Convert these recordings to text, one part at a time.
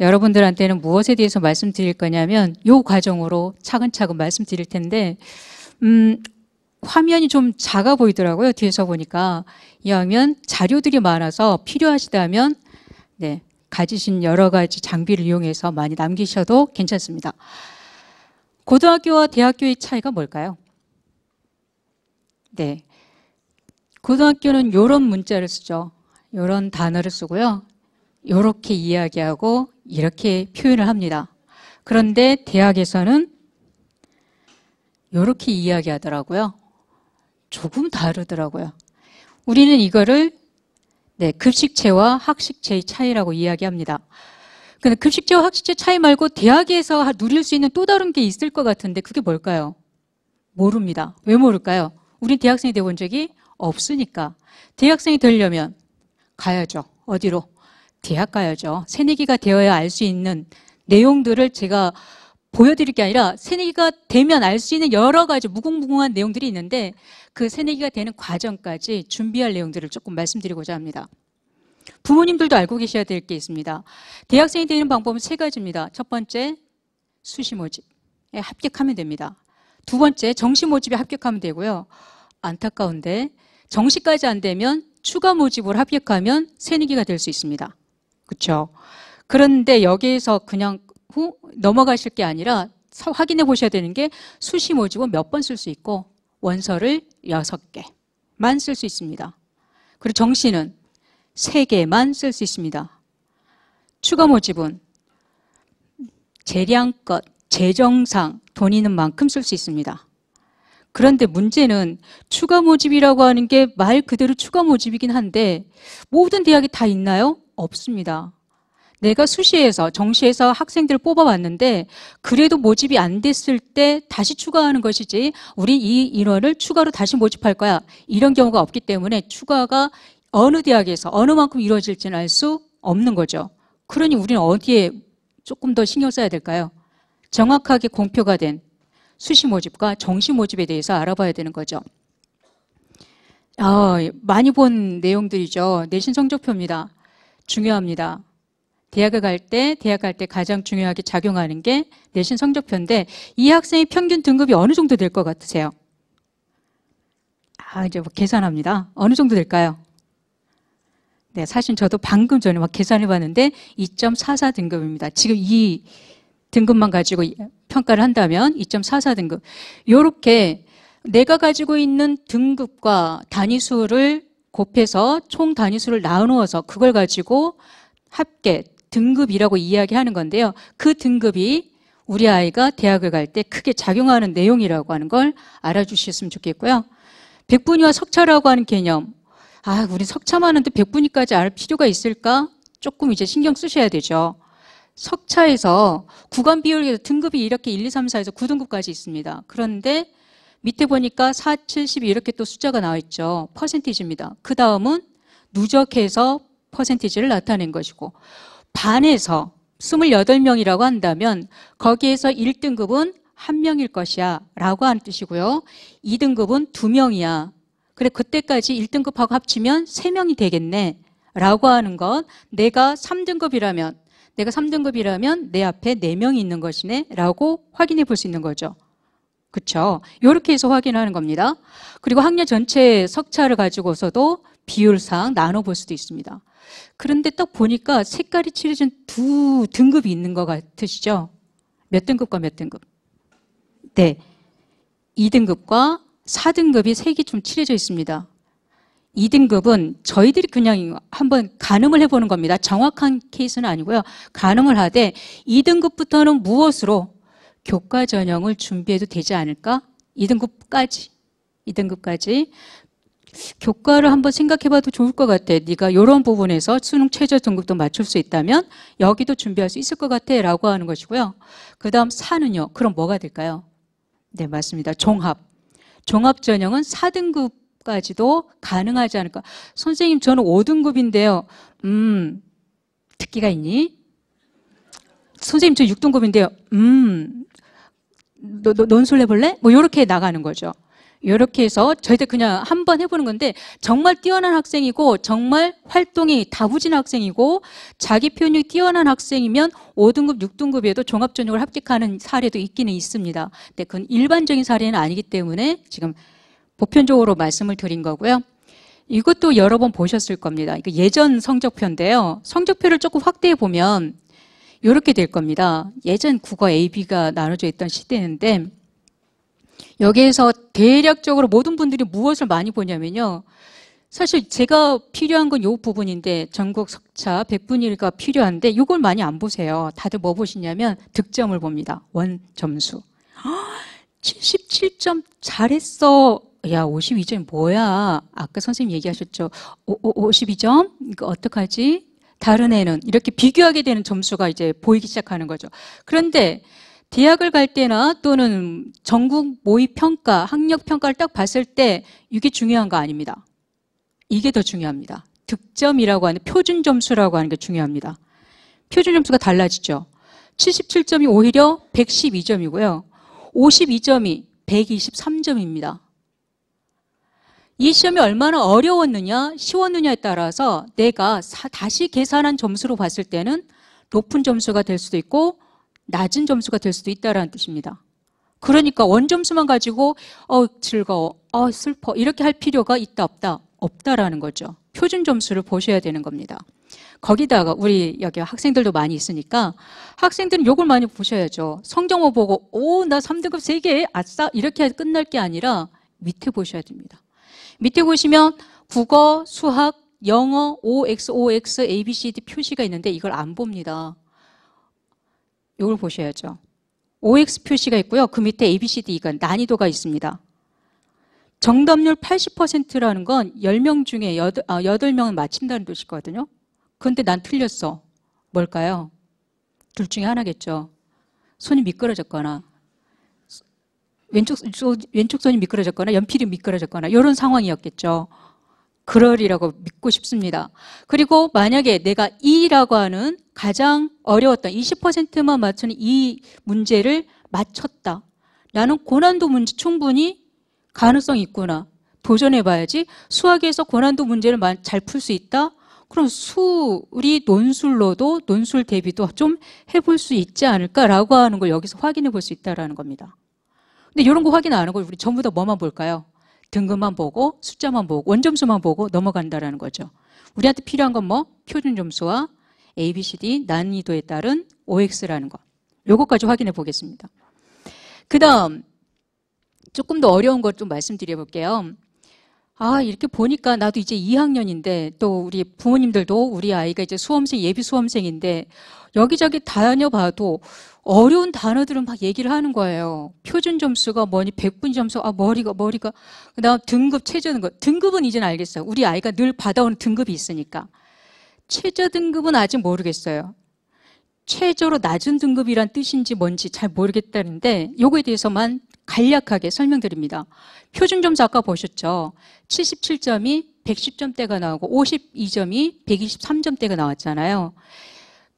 여러분들한테는 무엇에 대해서 말씀드릴 거냐면 이 과정으로 차근차근 말씀드릴 텐데 화면이 좀 작아 보이더라고요. 뒤에서 보니까. 이왕이면 자료들이 많아서 필요하시다면 네, 가지신 여러 가지 장비를 이용해서 많이 남기셔도 괜찮습니다. 고등학교와 대학교의 차이가 뭘까요? 네, 고등학교는 이런 문자를 쓰죠. 이런 단어를 쓰고요. 이렇게 이야기하고 이렇게 표현을 합니다. 그런데 대학에서는 이렇게 이야기하더라고요. 조금 다르더라고요. 우리는 이거를 네, 급식체와 학식체의 차이라고 이야기합니다. 근데 급식체와 학식체 차이 말고 대학에서 누릴 수 있는 또 다른 게 있을 것 같은데 그게 뭘까요? 모릅니다. 왜 모를까요? 우린 대학생이 되어본 적이 없으니까. 대학생이 되려면 가야죠. 어디로? 대학 가야죠. 새내기가 되어야 알 수 있는 내용들을 제가 보여드릴 게 아니라 새내기가 되면 알 수 있는 여러 가지 무궁무궁한 내용들이 있는데 그 새내기가 되는 과정까지 준비할 내용들을 조금 말씀드리고자 합니다. 부모님들도 알고 계셔야 될 게 있습니다. 대학생이 되는 방법은 세 가지입니다. 첫 번째, 수시 모집에 합격하면 됩니다. 두 번째, 정시 모집에 합격하면 되고요. 안타까운데 정시까지 안 되면 추가 모집으로 합격하면 새내기가 될 수 있습니다. 그렇죠? 그런데 여기에서 그냥 넘어가실 게 아니라 확인해 보셔야 되는 게 수시 모집은 몇 번 쓸 수 있고 원서를 6개만 쓸 수 있습니다. 그리고 정시는 3개만 쓸 수 있습니다. 추가 모집은 재량껏, 재정상 돈 있는 만큼 쓸 수 있습니다. 그런데 문제는 추가 모집이라고 하는 게 말 그대로 추가 모집이긴 한데 모든 대학이 다 있나요? 없습니다. 내가 수시에서 정시에서 학생들을 뽑아봤는데 그래도 모집이 안 됐을 때 다시 추가하는 것이지 우리 이 인원을 추가로 다시 모집할 거야 이런 경우가 없기 때문에 추가가 어느 대학에서 어느 만큼 이루어질지는 알 수 없는 거죠. 그러니 우리는 어디에 조금 더 신경 써야 될까요? 정확하게 공표가 된 수시 모집과 정시 모집에 대해서 알아봐야 되는 거죠. 많이 본 내용들이죠. 내신 성적표입니다. 중요합니다. 대학 갈 때 가장 중요하게 작용하는 게 내신 성적표인데 이 학생의 평균 등급이 어느 정도 될 것 같으세요? 이제 계산합니다. 어느 정도 될까요? 네, 사실 저도 방금 전에 계산해 봤는데 2.44 등급입니다. 지금 이 등급만 가지고 평가를 한다면 2.44 등급. 이렇게 내가 가지고 있는 등급과 단위수를 곱해서 총 단위수를 나누어서 그걸 가지고 합계, 등급이라고 이야기하는 건데요. 그 등급이 우리 아이가 대학을 갈 때 크게 작용하는 내용이라고 하는 걸 알아주셨으면 좋겠고요. 백분위와 석차라고 하는 개념. 우리 석차만 하는데 백분위까지 알 필요가 있을까? 조금 이제 신경 쓰셔야 되죠. 석차에서 구간 비율에서 등급이 이렇게 1, 2, 3, 4에서 9등급까지 있습니다. 그런데 밑에 보니까 4, 70 이렇게 또 숫자가 나와 있죠. 퍼센티지입니다. 그 다음은 누적해서 퍼센티지를 나타낸 것이고 반에서 28명이라고 한다면 거기에서 1등급은 1명일 것이야 라고 하는 뜻이고요. 2등급은 2명이야. 그래 그때까지 1등급하고 합치면 3명이 되겠네 라고 하는 것. 내가 3등급이라면 내 앞에 4명이 있는 것이네 라고 확인해 볼 수 있는 거죠. 그렇죠? 이렇게 해서 확인하는 겁니다. 그리고 학년 전체 석차를 가지고서도 비율상 나눠볼 수도 있습니다. 그런데 딱 보니까 색깔이 칠해진 두 등급이 있는 것 같으시죠? 몇 등급과 몇 등급? 네, 2등급과 4등급이 색이 좀 칠해져 있습니다. 2등급은 저희들이 그냥 한번 가늠을 해보는 겁니다. 정확한 케이스는 아니고요. 가늠을 하되 2등급부터는 무엇으로 교과 전형을 준비해도 되지 않을까? 2등급까지 교과를 한번 생각해봐도 좋을 것 같아. 네가 이런 부분에서 수능 최저 등급도 맞출 수 있다면 여기도 준비할 수 있을 것 같아 라고 하는 것이고요. 그 다음 4는요. 그럼 뭐가 될까요? 네, 맞습니다. 종합 전형은 4등급까지도 가능하지 않을까? 선생님 저는 5등급인데요. 특기가 있니? 선생님 저 6등급인데요. 논술 해볼래? 뭐 이렇게 나가는 거죠. 이렇게 해서 저희들 그냥 한번 해보는 건데 정말 뛰어난 학생이고 정말 활동이 다부진 학생이고 자기 표현이 뛰어난 학생이면 5등급, 6등급에도 종합전형을 합격하는 사례도 있기는 있습니다. 근데 그건 일반적인 사례는 아니기 때문에 지금 보편적으로 말씀을 드린 거고요. 이것도 여러 번 보셨을 겁니다. 이거 예전 성적표인데요. 성적표를 조금 확대해 보면 이렇게 될 겁니다. 예전 국어 A, B가 나눠져 있던 시대인데 여기에서 대략적으로 모든 분들이 무엇을 많이 보냐면요. 사실 제가 필요한 건 이 부분인데 전국 석차 100분위가 필요한데 이걸 많이 안 보세요. 다들 뭐 보시냐면 득점을 봅니다. 원 점수. 77점 잘했어. 야, 52점 뭐야? 아까 선생님 얘기하셨죠. 52점? 이거 어떡하지? 다른 애는 이렇게 비교하게 되는 점수가 이제 보이기 시작하는 거죠. 그런데 대학을 갈 때나 또는 전국 모의평가, 학력평가를 딱 봤을 때 이게 중요한 거 아닙니다. 이게 더 중요합니다. 득점이라고 하는 표준 점수라고 하는 게 중요합니다. 표준 점수가 달라지죠. 77점이 오히려 112점이고요. 52점이 123점입니다. 이 시험이 얼마나 어려웠느냐, 쉬웠느냐에 따라서 내가 다시 계산한 점수로 봤을 때는 높은 점수가 될 수도 있고 낮은 점수가 될 수도 있다는 뜻입니다. 그러니까 원점수만 가지고 즐거워, 슬퍼 이렇게 할 필요가 있다 없다? 없다라는 거죠. 표준 점수를 보셔야 되는 겁니다. 거기다가 우리 여기 학생들도 많이 있으니까 학생들은 요걸 많이 보셔야죠. 성적만 보고 나 3등급 3개 아싸 이렇게 끝날 게 아니라 밑에 보셔야 됩니다. 밑에 보시면 국어, 수학, 영어, OX, OX, ABCD 표시가 있는데 이걸 안 봅니다. 이걸 보셔야죠. OX 표시가 있고요. 그 밑에 ABCD가 난이도가 있습니다. 정답률 80%라는 건 10명 중에 8명은 맞힌다는 뜻이거든요. 그런데 난 틀렸어. 뭘까요? 둘 중에 하나겠죠. 손이 미끄러졌거나 왼쪽 손이 미끄러졌거나 연필이 미끄러졌거나 이런 상황이었겠죠. 그러리라고 믿고 싶습니다. 그리고 만약에 내가 E라고 하는 가장 어려웠던 20%만 맞추는 이 문제를 맞췄다. 나는 고난도 문제 충분히 가능성이 있구나. 도전해봐야지. 수학에서 고난도 문제를 잘 풀 수 있다? 그럼 우리 논술로도 논술 대비도 좀 해볼 수 있지 않을까라고 하는 걸 여기서 확인해 볼 수 있다는 겁니다. 근데 이런 거 확인 안 하고 우리 전부 다 뭐만 볼까요? 등급만 보고 숫자만 보고 원점수만 보고 넘어간다라는 거죠. 우리한테 필요한 건 뭐? 표준 점수와 ABCD 난이도에 따른 OX라는 거. 요것까지 확인해 보겠습니다. 그 다음 조금 더 어려운 것 좀 말씀드려 볼게요. 이렇게 보니까 나도 이제 2학년인데 또 우리 부모님들도 우리 아이가 이제 수험생, 예비 수험생인데 여기저기 다녀봐도 어려운 단어들은 막 얘기를 하는 거예요. 표준 점수가 뭐니, 100분 점수, 머리가. 그 다음 등급, 최저 등급. 등급은 이제는 알겠어요. 우리 아이가 늘 받아오는 등급이 있으니까. 최저 등급은 아직 모르겠어요. 최저로 낮은 등급이란 뜻인지 뭔지 잘 모르겠다는데 요거에 대해서만 간략하게 설명드립니다. 표준 점수 아까 보셨죠? 77점이 110점대가 나오고 52점이 123점대가 나왔잖아요.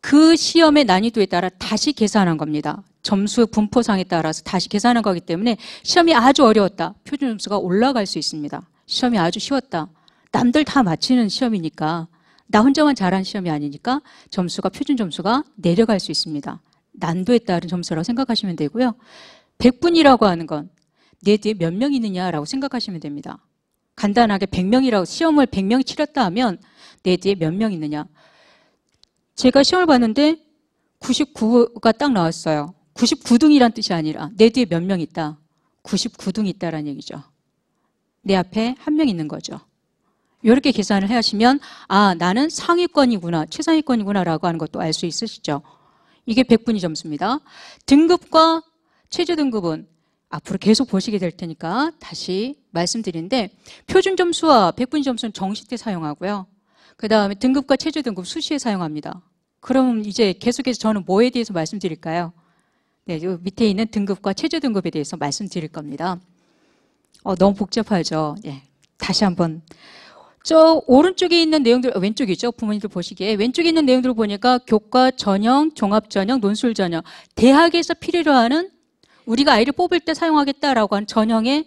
그 시험의 난이도에 따라 다시 계산한 겁니다. 점수 분포상에 따라서 다시 계산한 거기 때문에 시험이 아주 어려웠다. 표준 점수가 올라갈 수 있습니다. 시험이 아주 쉬웠다. 남들 다 맞히는 시험이니까 나 혼자만 잘한 시험이 아니니까 점수가 표준 점수가 내려갈 수 있습니다. 난도에 따른 점수라고 생각하시면 되고요. 100분이라고 하는 건 내 뒤에 몇 명 있느냐라고 생각하시면 됩니다. 간단하게 100명이라고 시험을 100명이 치렀다 하면 내 뒤에 몇 명 있느냐. 제가 시험을 봤는데 99가 딱 나왔어요. 99등이란 뜻이 아니라 내 뒤에 몇 명 있다. 99등 있다라는 얘기죠. 내 앞에 한 명 있는 거죠. 이렇게 계산을 하시면 나는 상위권이구나, 최상위권이구나 라고 하는 것도 알 수 있으시죠. 이게 100분위 점수입니다. 등급과 최저 등급은 앞으로 계속 보시게 될 테니까 다시 말씀드리는데 표준 점수와 100분위 점수는 정시 때 사용하고요. 그 다음에 등급과 최저 등급 수시에 사용합니다. 그럼 이제 계속해서 저는 뭐에 대해서 말씀드릴까요? 네, 요 밑에 있는 등급과 최저 등급에 대해서 말씀드릴 겁니다. 너무 복잡하죠. 예, 다시 한번. 저 오른쪽에 있는 내용들, 왼쪽이죠. 부모님들 보시기에. 왼쪽에 있는 내용들을 보니까 교과 전형, 종합 전형, 논술 전형. 대학에서 필요로 하는 우리가 아이를 뽑을 때 사용하겠다라고 하는 전형의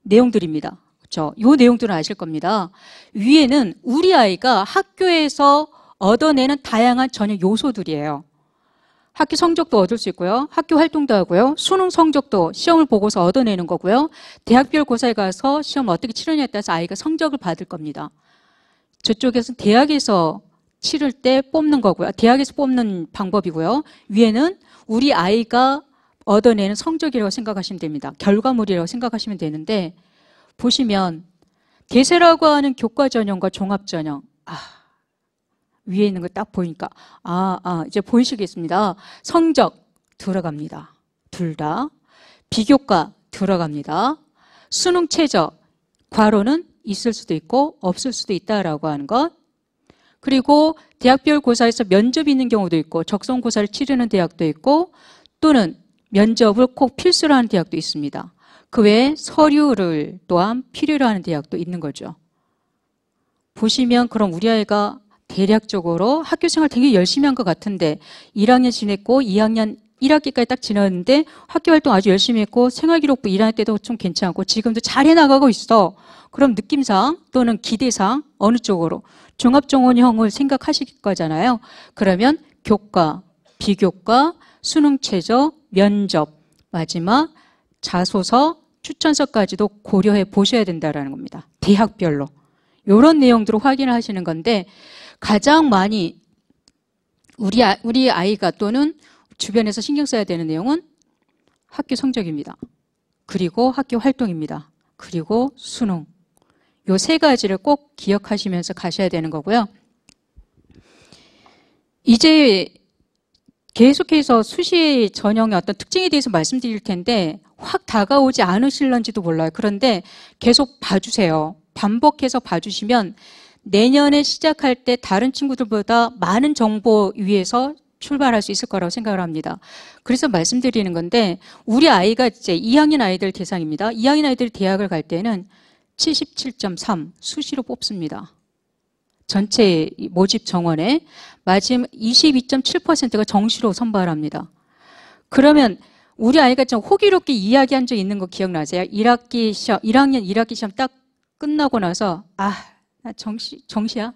내용들입니다. 그렇죠? 요 내용들은 아실 겁니다. 위에는 우리 아이가 학교에서 얻어내는 다양한 전형 요소들이에요. 학교 성적도 얻을 수 있고요. 학교 활동도 하고요. 수능 성적도 시험을 보고서 얻어내는 거고요. 대학별 고사에 가서 시험을 어떻게 치르냐에 따라서 아이가 성적을 받을 겁니다. 저쪽에서는 대학에서 치를 때 뽑는 거고요. 대학에서 뽑는 방법이고요. 위에는 우리 아이가 얻어내는 성적이라고 생각하시면 됩니다. 결과물이라고 생각하시면 되는데 보시면 대세라고 하는 교과 전형과 종합 전형 위에 있는 거 딱 보니까 이제 보이시겠습니다. 성적 들어갑니다. 둘 다. 비교과 들어갑니다. 수능 최저 괄호는 있을 수도 있고 없을 수도 있다라고 하는 것. 그리고 대학별 고사에서 면접이 있는 경우도 있고 적성고사를 치르는 대학도 있고 또는 면접을 꼭 필수로 하는 대학도 있습니다. 그 외에 서류를 또한 필요로 하는 대학도 있는 거죠. 보시면 그럼 우리 아이가 대략적으로 학교 생활 되게 열심히 한 것 같은데 1학년 지냈고 2학년 1학기까지 딱 지났는데 학교 활동 아주 열심히 했고 생활기록부 1학년 때도 좀 괜찮고 지금도 잘 해나가고 있어. 그럼 느낌상 또는 기대상 어느 쪽으로 종합정원형을 생각하실 거잖아요. 그러면 교과, 비교과, 수능 최저, 면접, 마지막 자소서, 추천서까지도 고려해 보셔야 된다는 겁니다. 대학별로. 이런 내용들을 확인을 하시는 건데 가장 많이 우리 아이가 또는 주변에서 신경 써야 되는 내용은 학교 성적입니다. 그리고 학교 활동입니다. 그리고 수능. 요 세 가지를 꼭 기억하시면서 가셔야 되는 거고요. 이제 계속해서 수시 전형의 어떤 특징에 대해서 말씀드릴 텐데 확 다가오지 않으실런지도 몰라요. 그런데 계속 봐주세요. 반복해서 봐주시면 내년에 시작할 때 다른 친구들보다 많은 정보 위에서 출발할 수 있을 거라고 생각을 합니다. 그래서 말씀드리는 건데 우리 아이가 이제 2학년 아이들 대상입니다. 2학년 아이들이 대학을 갈 때는 77.3 수시로 뽑습니다. 전체 모집 정원에 마지막 22.7%가 정시로 선발합니다. 그러면 우리 아이가 좀 호기롭게 이야기한 적 있는 거 기억나세요? 1학년 1학기 시험 딱 끝나고 나서 나 정시야?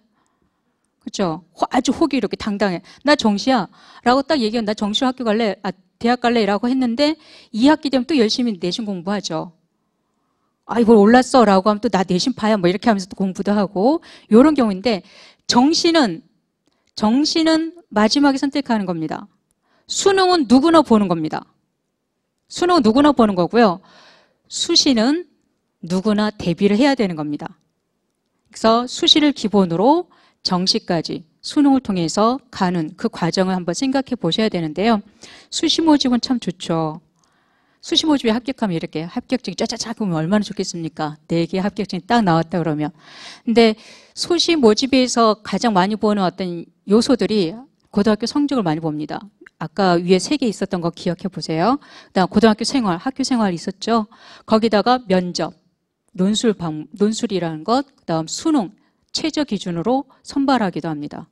그렇죠? 아주 호기롭게 당당해. 나 정시야 라고 딱 얘기하면 나 정시로 학교 갈래? 대학 갈래? 라고 했는데 2학기 되면 또 열심히 내신 공부하죠. 이걸 올랐어 라고 하면 또 나 내신 파야 뭐 이렇게 하면서 또 공부도 하고 이런 경우인데 정시는 마지막에 선택하는 겁니다. 수능은 누구나 보는 겁니다. 수능은 누구나 보는 거고요. 수시는 누구나 대비를 해야 되는 겁니다. 그래서 수시를 기본으로 정시까지 수능을 통해서 가는 그 과정을 한번 생각해 보셔야 되는데요. 수시 모집은 참 좋죠. 수시 모집에 합격하면 이렇게 합격증이 짜자자 보면 얼마나 좋겠습니까? 4개 합격증이 딱 나왔다 그러면. 근데 수시 모집에서 가장 많이 보는 어떤 요소들이 고등학교 성적을 많이 봅니다. 아까 위에 3개 있었던 거 기억해 보세요. 그다음 고등학교 생활, 학교 생활 있었죠. 거기다가 면접, 논술이라는 것, 그다음 수능, 최저 기준으로 선발하기도 합니다.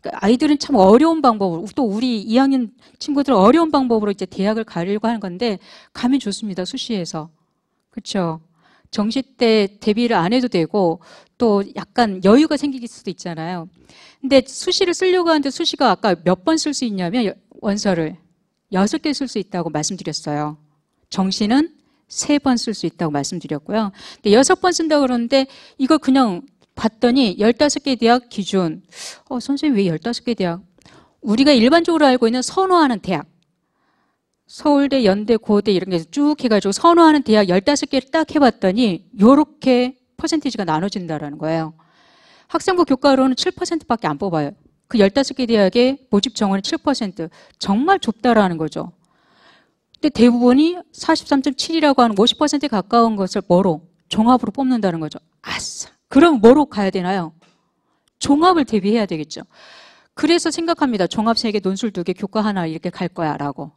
그러니까 아이들은 참 어려운 방법으로, 또 우리 2학년 친구들은 어려운 방법으로 이제 대학을 가려고 하는 건데 가면 좋습니다. 수시에서. 그렇죠? 정시 때 대비를 안 해도 되고 또 약간 여유가 생길 수도 있잖아요. 근데 수시를 쓰려고 하는데 수시가 아까 몇 번 쓸 수 있냐면 원서를 6개 쓸 수 있다고 말씀드렸어요. 정시는 3번 쓸 수 있다고 말씀드렸고요. 근데 6번 쓴다고 그러는데 이거 그냥 봤더니 15개 대학 기준. 선생님 왜 15개 대학? 우리가 일반적으로 알고 있는 선호하는 대학. 서울대, 연대, 고대 이런 게 쭉 해가지고 선호하는 대학 15개를 딱 해봤더니 요렇게 퍼센티지가 나눠진다라는 거예요. 학생부 교과로는 7%밖에 안 뽑아요. 그 15개 대학의 모집 정원이 7%. 정말 좁다라는 거죠. 근데 대부분이 43.7이라고 하는 50%에 가까운 것을 뭐로? 종합으로 뽑는다는 거죠. 아싸. 그럼 뭐로 가야 되나요? 종합을 대비해야 되겠죠. 그래서 생각합니다. 종합 3개, 논술 2개, 교과 하나 이렇게 갈 거야 라고.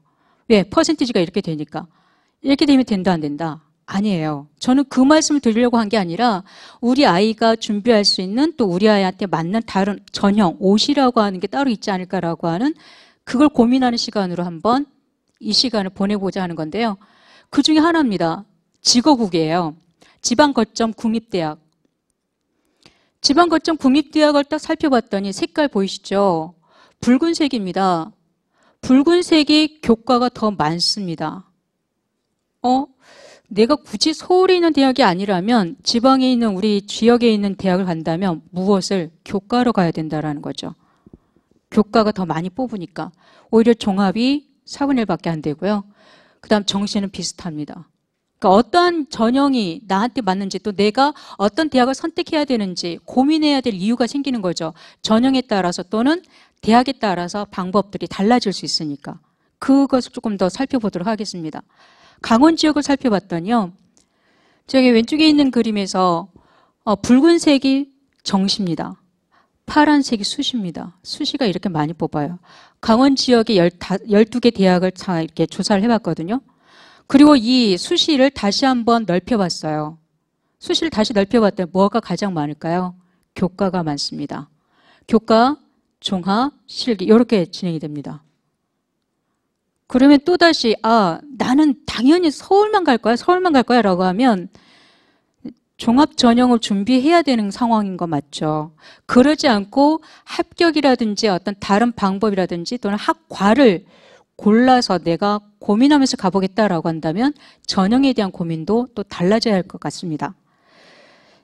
왜? 퍼센티지가 이렇게 되니까. 이렇게 되면 된다 안 된다? 아니에요. 저는 그 말씀을 드리려고 한 게 아니라 우리 아이가 준비할 수 있는 또 우리 아이한테 맞는 다른 전형, 옷이라고 하는 게 따로 있지 않을까라고 하는 그걸 고민하는 시간으로 한번 이 시간을 보내보자 하는 건데요. 그 중에 하나입니다. 지거국이에요. 지방거점 국립대학. 지방거점 국립대학을 딱 살펴봤더니 색깔 보이시죠? 붉은색입니다. 붉은색이 교과가 더 많습니다. 내가 굳이 서울에 있는 대학이 아니라면 지방에 있는 우리 지역에 있는 대학을 간다면 무엇을? 교과로 가야 된다는 거죠. 교과가 더 많이 뽑으니까. 오히려 종합이 4분의 1밖에 안 되고요. 그 다음 정시는 비슷합니다. 그러니까 어떠한 전형이 나한테 맞는지 또 내가 어떤 대학을 선택해야 되는지 고민해야 될 이유가 생기는 거죠. 전형에 따라서 또는 대학에 따라서 방법들이 달라질 수 있으니까. 그것을 조금 더 살펴보도록 하겠습니다. 강원 지역을 살펴봤더니요. 저기 왼쪽에 있는 그림에서 붉은색이 정시입니다. 파란색이 수시입니다. 수시가 이렇게 많이 뽑아요. 강원 지역에 12개 대학을 이렇게 조사를 해봤거든요. 그리고 이 수시를 다시 한번 넓혀봤어요. 수시를 다시 넓혀봤더니 뭐가 가장 많을까요? 교과가 많습니다. 교과, 종합, 실기 이렇게 진행이 됩니다. 그러면 또다시 나는 당연히 서울만 갈 거야 서울만 갈 거야 라고 하면 종합 전형을 준비해야 되는 상황인 거 맞죠? 그러지 않고 합격이라든지 어떤 다른 방법이라든지 또는 학과를 골라서 내가 고민하면서 가보겠다라고 한다면 전형에 대한 고민도 또 달라져야 할 것 같습니다.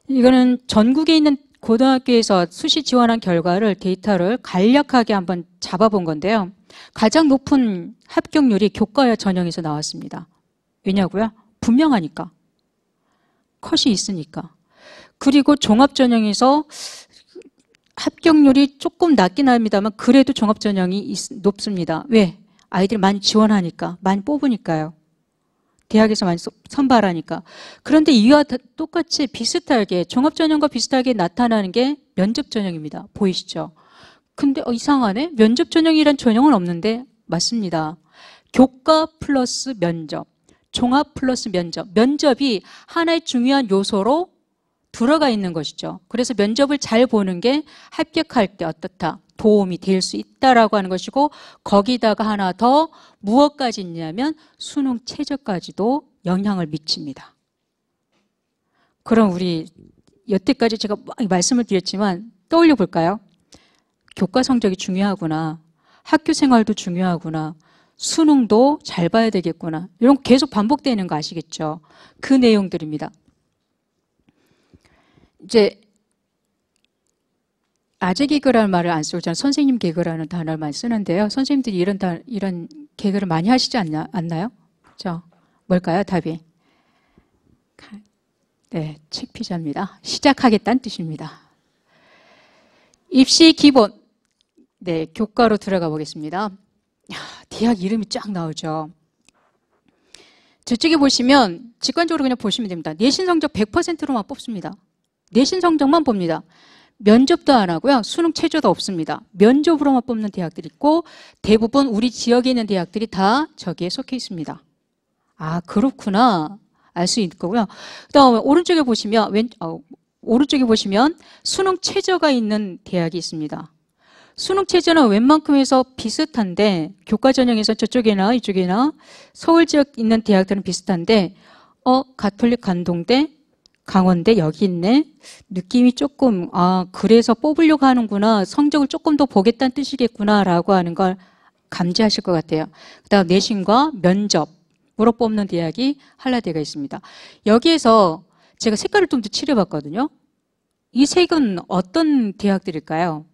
이거는 전국에 있는 고등학교에서 수시 지원한 결과를 데이터를 간략하게 한번 잡아본 건데요. 가장 높은 합격률이 교과와 전형에서 나왔습니다. 왜냐고요? 분명하니까. 컷이 있으니까. 그리고 종합전형에서 합격률이 조금 낮긴 합니다만 그래도 종합전형이 높습니다. 왜? 아이들이 많이 지원하니까, 많이 뽑으니까요. 대학에서 많이 선발하니까. 그런데 이와 똑같이 비슷하게 종합전형과 비슷하게 나타나는 게 면접전형입니다. 보이시죠? 근데 이상하네? 면접전형이란 전형은 없는데 맞습니다. 교과 플러스 면접, 종합 플러스 면접. 면접이 하나의 중요한 요소로 들어가 있는 것이죠. 그래서 면접을 잘 보는 게 합격할 때 어떻다? 도움이 될 수 있다라고 하는 것이고 거기다가 하나 더 무엇까지 있냐면 수능 최저까지도 영향을 미칩니다. 그럼 우리 여태까지 제가 말씀을 드렸지만 떠올려 볼까요? 교과 성적이 중요하구나. 학교 생활도 중요하구나. 수능도 잘 봐야 되겠구나. 이런 거 계속 반복되는 거 아시겠죠? 그 내용들입니다. 이제 아재 개그라는 말을 안 쓰고 저는 선생님 개그라는 단어를 많이 쓰는데요. 선생님들이 이런 개그를 많이 하시지 않나요? 그렇죠? 뭘까요? 답이? 네, 책피자입니다. 시작하겠다는 뜻입니다. 입시 기본. 네, 교과로 들어가 보겠습니다. 대학 이름이 쫙 나오죠. 저쪽에 보시면 직관적으로 그냥 보시면 됩니다. 내신 성적 100%로만 뽑습니다. 내신 성적만 봅니다. 면접도 안 하고요. 수능 최저도 없습니다. 면접으로만 뽑는 대학들이 있고 대부분 우리 지역에 있는 대학들이 다 저기에 속해 있습니다. 아, 그렇구나. 알 수 있을 거고요. 그다음에 오른쪽에 보시면 수능 최저가 있는 대학이 있습니다. 수능 최저는 웬만큼에서 비슷한데 교과 전형에서 저쪽이나 이쪽이나 서울 지역 있는 대학들은 비슷한데 가톨릭 관동대, 강원대 여기 있네. 느낌이 조금 그래서 뽑으려고 하는구나. 성적을 조금 더 보겠다는 뜻이겠구나라고 하는 걸 감지하실 것 같아요. 그다음 내신과 면접으로 뽑는 대학이 한라대가 있습니다. 여기에서 제가 색깔을 좀 더 칠해봤거든요. 이 색은 어떤 대학들일까요?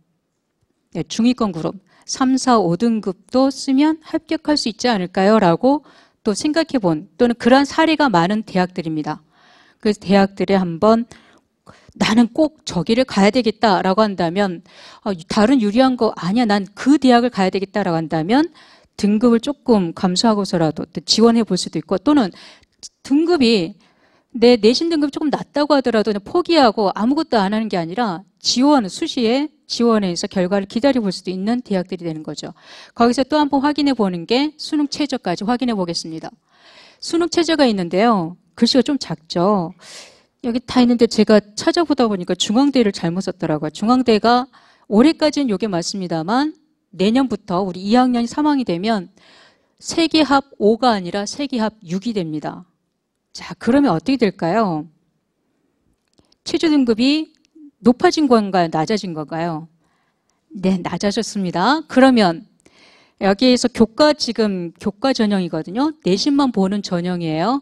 네, 중위권 그룹 3, 4, 5등급도 쓰면 합격할 수 있지 않을까요? 라고 또 생각해본 또는 그러한 사례가 많은 대학들입니다. 그래서 대학들에 한번 나는 꼭 저기를 가야 되겠다라고 한다면 다른 유리한 거 아니야 난 그 대학을 가야 되겠다라고 한다면 등급을 조금 감수하고서라도 지원해 볼 수도 있고 또는 등급이 내 내신 등급이 조금 낮다고 하더라도 그냥 포기하고 아무것도 안 하는 게 아니라 수시에 지원해서 결과를 기다려 볼 수도 있는 대학들이 되는 거죠. 거기서 또 한번 확인해 보는 게 수능 최저까지 확인해 보겠습니다. 수능 최저가 있는데요. 글씨가 좀 작죠. 여기 다 있는데 제가 찾아보다 보니까 중앙대를 잘못 썼더라고요. 중앙대가 올해까지는 이게 맞습니다만 내년부터 우리 2학년이 3학이 되면 세계합 5가 아니라 세계합 6이 됩니다. 자, 그러면 어떻게 될까요? 최저 등급이 높아진 건가요? 낮아진 건가요? 네, 낮아졌습니다. 그러면 여기에서 지금 교과 전형이거든요. 내신만 보는 전형이에요.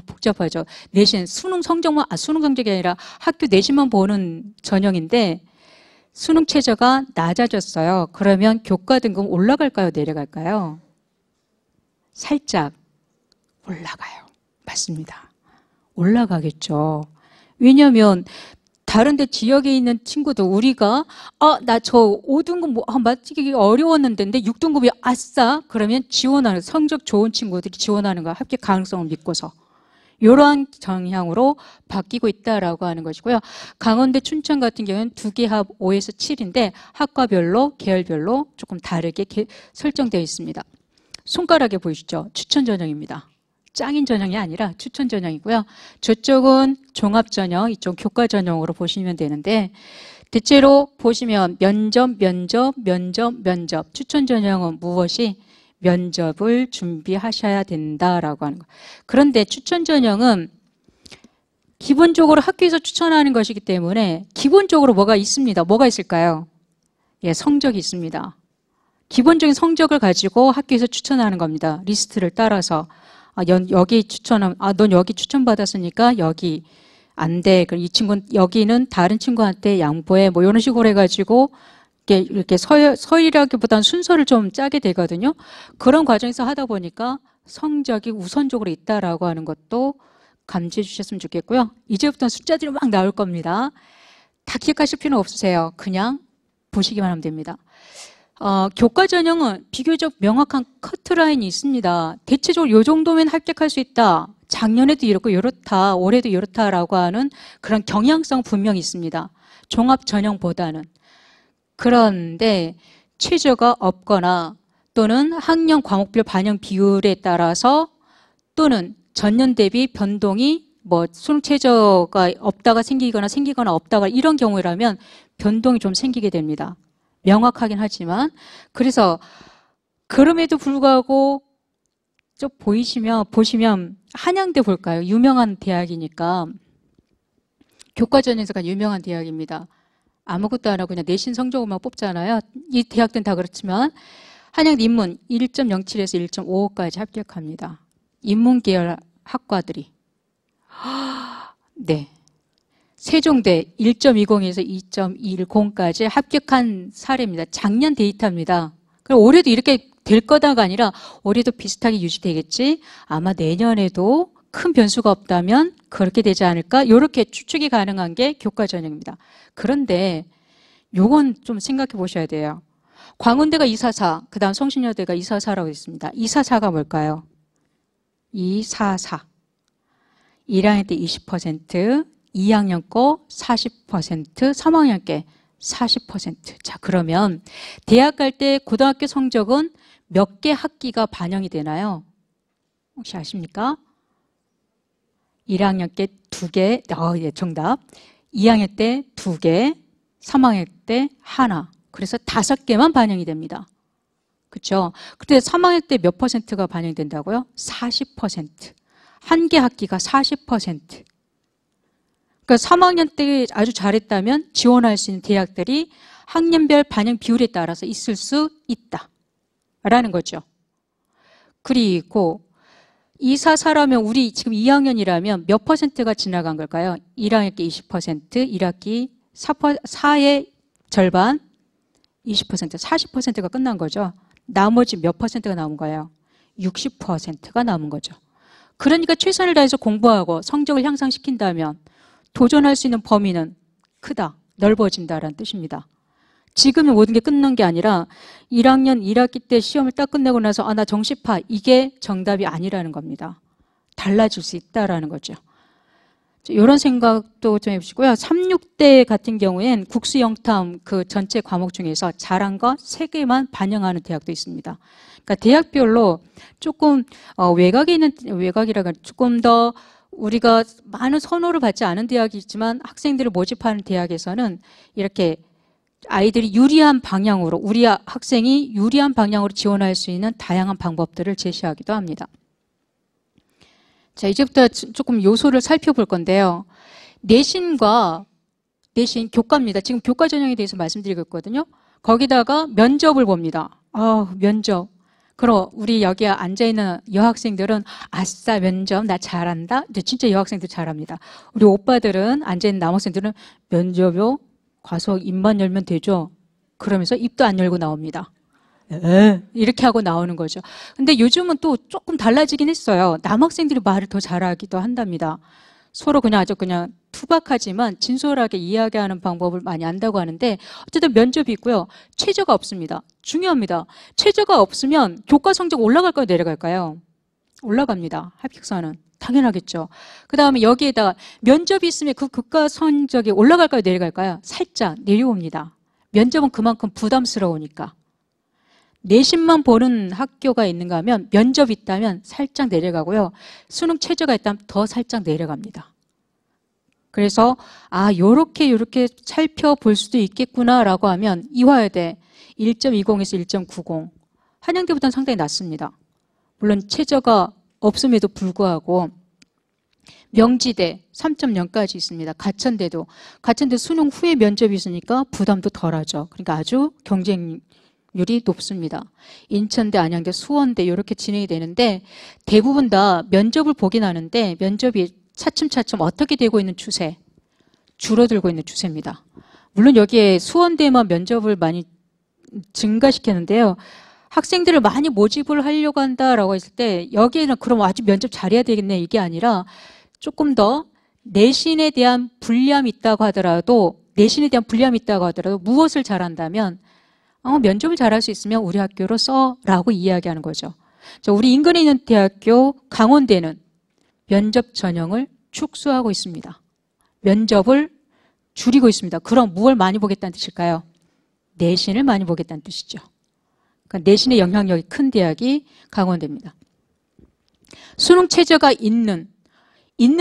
복잡하죠. 내신, 수능 성적이 아니라 학교 내신만 보는 전형인데 수능 최저가 낮아졌어요. 그러면 교과 등급 올라갈까요? 내려갈까요? 살짝 올라가요. 맞습니다. 올라가겠죠. 왜냐하면 다른 데 지역에 있는 친구도 우리가 나 저 5등급 맞추기 어려웠는데 6등급이 아싸 그러면 지원하는 성적 좋은 친구들이 지원하는 거 합격 가능성을 믿고서 이러한 정향으로 바뀌고 있다라고 하는 것이고요. 강원대 춘천 같은 경우는 2개 합 5에서 7인데 학과별로 계열별로 조금 다르게 설정되어 있습니다. 손가락에 보이시죠? 추천 전형입니다. 짱인 전형이 아니라 추천 전형이고요. 저쪽은 종합 전형, 이쪽 교과 전형으로 보시면 되는데 대체로 보시면 면접. 추천 전형은 무엇이? 면접을 준비하셔야 된다라고 하는 거. 그런데 추천 전형은 기본적으로 학교에서 추천하는 것이기 때문에 기본적으로 뭐가 있습니다. 뭐가 있을까요? 예, 성적이 있습니다. 기본적인 성적을 가지고 학교에서 추천하는 겁니다. 리스트를 따라서. 여기 넌 여기 추천받았으니까 여기 안 돼. 그럼 이 친구는 여기는 다른 친구한테 양보해. 뭐 이런 식으로 해가지고 이렇게 서열이라기보다는 순서를 좀 짜게 되거든요. 그런 과정에서 하다 보니까 성적이 우선적으로 있다라고 하는 것도 감지해 주셨으면 좋겠고요. 이제부터는 숫자들이 막 나올 겁니다. 다 기억하실 필요는 없으세요. 그냥 보시기만 하면 됩니다. 교과 전형은 비교적 명확한 커트라인이 있습니다. 대체적으로 이 정도면 합격할 수 있다. 작년에도 이렇다. 올해도 이렇다라고 하는 그런 경향성 분명히 있습니다. 종합 전형보다는. 그런데 최저가 없거나 또는 학년 과목별 반영 비율에 따라서 또는 전년 대비 변동이 수능 최저가 없다가 생기거나 없다가 이런 경우라면 변동이 좀 생기게 됩니다. 명확하긴 하지만 그래서 그럼에도 불구하고 좀 보시면 한양대 볼까요? 유명한 대학이니까 교과 전형에서가 유명한 대학입니다. 아무것도 안 하고 그냥 내신 성적으로만 뽑잖아요. 이 대학들은 다 그렇지만 한양대 인문 1.07에서 1.55까지 합격합니다. 인문계열 학과들이. 네. 세종대 1.20에서 2.10까지 합격한 사례입니다. 작년 데이터입니다. 그럼 올해도 이렇게 될 거다가 아니라 올해도 비슷하게 유지되겠지. 아마 내년에도 큰 변수가 없다면 그렇게 되지 않을까? 이렇게 추측이 가능한 게 교과 전형입니다. 그런데 요건 좀 생각해 보셔야 돼요. 광운대가 244, 그 다음 성신여대가 244라고 있습니다. 244가 뭘까요? 244. 1학년 때 20%, 2학년 거 40%, 3학년 게 40%. 자, 그러면 대학 갈 때 고등학교 성적은 몇 개 학기가 반영이 되나요? 혹시 아십니까? 1학년 때 2개, 예, 정답. 2학년 때 2개, 3학년 때 하나. 그래서 5개만 반영이 됩니다. 그렇죠? 근데 3학년 때 몇 퍼센트가 반영이 된다고요? 40%. 한 개 학기가 40%. 그러니까 3학년 때 아주 잘했다면 지원할 수 있는 대학들이 학년별 반영 비율에 따라서 있을 수 있다라는 거죠. 그리고 244라면 우리 지금 2학년이라면 몇 퍼센트가 지나간 걸까요? 1학년 때 20%, 1학기 4의 절반 20%, 40%가 끝난 거죠. 나머지 몇 퍼센트가 남은 거예요? 60%가 남은 거죠. 그러니까 최선을 다해서 공부하고 성적을 향상시킨다면 도전할 수 있는 범위는 크다, 넓어진다라는 뜻입니다. 지금은 모든 게 끝난 게 아니라 1학년 1학기 때 시험을 딱 끝내고 나서 나 정시파 이게 정답이 아니라는 겁니다. 달라질 수 있다라는 거죠. 이런 생각도 좀 해보시고요. 36대 같은 경우엔 국수 영탐 그 전체 과목 중에서 잘한 거 3개만 반영하는 대학도 있습니다. 그러니까 대학별로 조금 외곽이라고 조금 더 우리가 많은 선호를 받지 않은 대학이 있지만 학생들을 모집하는 대학에서는 이렇게 아이들이 유리한 방향으로 우리 학생이 유리한 방향으로 지원할 수 있는 다양한 방법들을 제시하기도 합니다. 자, 이제부터 조금 요소를 살펴볼 건데요. 내신과 내신 교과입니다. 지금 교과 전형에 대해서 말씀드리고 있거든요. 거기다가 면접을 봅니다. 면접. 그럼 우리 여기 앉아있는 여학생들은 아싸 면접 나 잘한다. 근데 진짜 여학생들 잘합니다. 우리 오빠들은 앉아있는 남학생들은 면접요? 가서 입만 열면 되죠. 그러면서 입도 안 열고 나옵니다. 이렇게 하고 나오는 거죠. 근데 요즘은 또 조금 달라지긴 했어요. 남학생들이 말을 더 잘하기도 한답니다. 서로 그냥 아주 그냥 투박하지만 진솔하게 이야기하는 방법을 많이 안다고 하는데 어쨌든 면접이 있고요. 최저가 없습니다. 중요합니다. 최저가 없으면 교과 성적 올라갈까요? 내려갈까요? 올라갑니다. 합격사는. 당연하겠죠. 그 다음에 여기에다가 면접이 있으면 그 교과 성적이 올라갈까요? 내려갈까요? 살짝 내려옵니다. 면접은 그만큼 부담스러우니까. 내신만 보는 학교가 있는가 하면 면접이 있다면 살짝 내려가고요. 수능 최저가 있다면 더 살짝 내려갑니다. 그래서 요렇게 살펴볼 수도 있겠구나라고 하면 이화여대 1.20에서 1.90 한양대보다는 상당히 낮습니다. 물론 최저가 없음에도 불구하고 명지대 3.0까지 있습니다. 가천대 수능 후에 면접이 있으니까 부담도 덜하죠. 그러니까 아주 경쟁률이 높습니다. 인천대, 안양대, 수원대 이렇게 진행이 되는데 대부분 다 면접을 보긴 하는데 면접이 차츰차츰 어떻게 되고 있는 추세, 줄어들고 있는 추세입니다. 물론 여기에 수원대만 면접을 많이 증가시켰는데요. 학생들을 많이 모집을 하려고 한다라고 했을 때 여기에는 그럼 아주 면접 잘해야 되겠네 이게 아니라 조금 더 내신에 대한 불리함이 있다고 하더라도 무엇을 잘한다면 면접을 잘할 수 있으면 우리 학교로 써라고 이야기하는 거죠. 우리 인근에 있는 대학교 강원대는 면접 전형을 축소하고 있습니다. 면접을 줄이고 있습니다. 그럼 무엇을 많이 보겠다는 뜻일까요? 내신을 많이 보겠다는 뜻이죠. 그러니까 내신의 영향력이 큰 대학이 강원대입니다. 수능 최저가 있는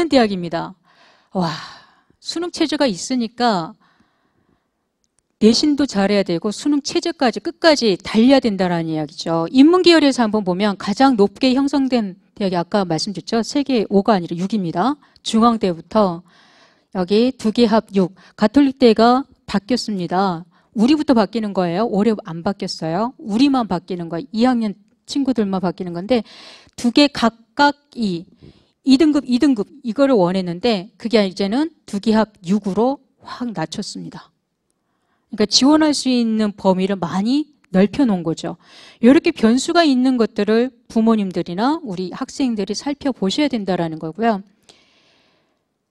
대학입니다. 수능 최저가 있으니까 내신도 잘해야 되고 수능 최저까지 끝까지 달려야 된다는 이야기죠. 인문계열에서 한번 보면 가장 높게 형성된 대학이 아까 말씀드렸죠. 세계 5가 아니라 6입니다. 중앙대부터 여기 두 개 합 6. 가톨릭대가 바뀌었습니다. 우리부터 바뀌는 거예요. 올해 안 바뀌었어요. 우리만 바뀌는 거예요. 2학년 친구들만 바뀌는 건데 두 개 각각 2등급, 2등급 이거를 원했는데 그게 이제는 두 개 합 6으로 확 낮췄습니다. 그러니까 지원할 수 있는 범위를 많이 넓혀놓은 거죠. 이렇게 변수가 있는 것들을 부모님들이나 우리 학생들이 살펴보셔야 된다는 거고요.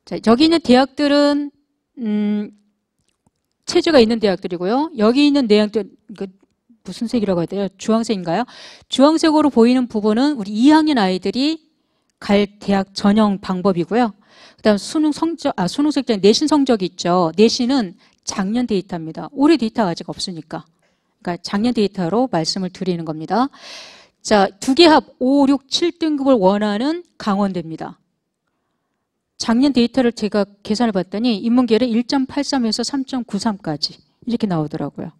자, 여기 있는 대학들은 체제가 있는 대학들이고요. 여기 있는 대학들 무슨 색이라고 해야 돼요? 주황색인가요? 주황색으로 보이는 부분은 우리 2학년 아이들이 갈 대학 전형 방법이고요. 그다음 수능 성적, 내신 성적이 있죠. 내신은 작년 데이터입니다. 올해 데이터가 아직 없으니까. 그러니까 작년 데이터로 말씀을 드리는 겁니다. 자, 두 개 합 5, 6, 7등급을 원하는 강원대입니다. 작년 데이터를 제가 계산해 봤더니 인문계열은 1.83에서 3.93까지 이렇게 나오더라고요.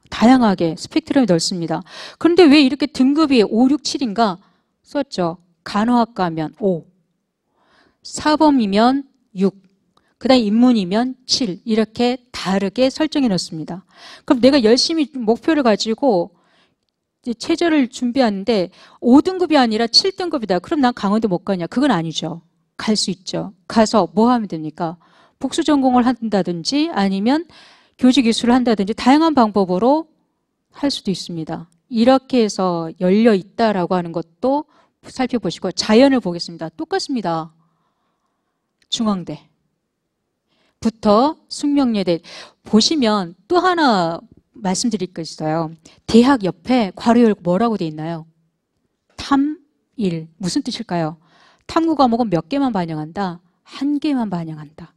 다양하게 스펙트럼이 넓습니다. 그런데 왜 이렇게 등급이 5, 6, 7인가 썼죠? 간호학과면 5, 사범이면 6, 그 다음에 인문이면 7 이렇게 다르게 설정해 놓습니다. 그럼 내가 열심히 목표를 가지고 최저를 준비하는데 5등급이 아니라 7등급이다. 그럼 난 강원대 못 가냐? 그건 아니죠. 갈 수 있죠. 가서 뭐 하면 됩니까? 복수 전공을 한다든지 아니면 교직 이수를 한다든지 다양한 방법으로 할 수도 있습니다. 이렇게 해서 열려 있다라고 하는 것도 살펴보시고 자연을 보겠습니다. 똑같습니다. 중앙대부터 숙명여대 보시면 또 하나 말씀드릴 거 있어요. 대학 옆에 괄호 열고 뭐라고 돼 있나요? 탐1 무슨 뜻일까요? 탐구 과목은 몇 개만 반영한다? 한 개만 반영한다.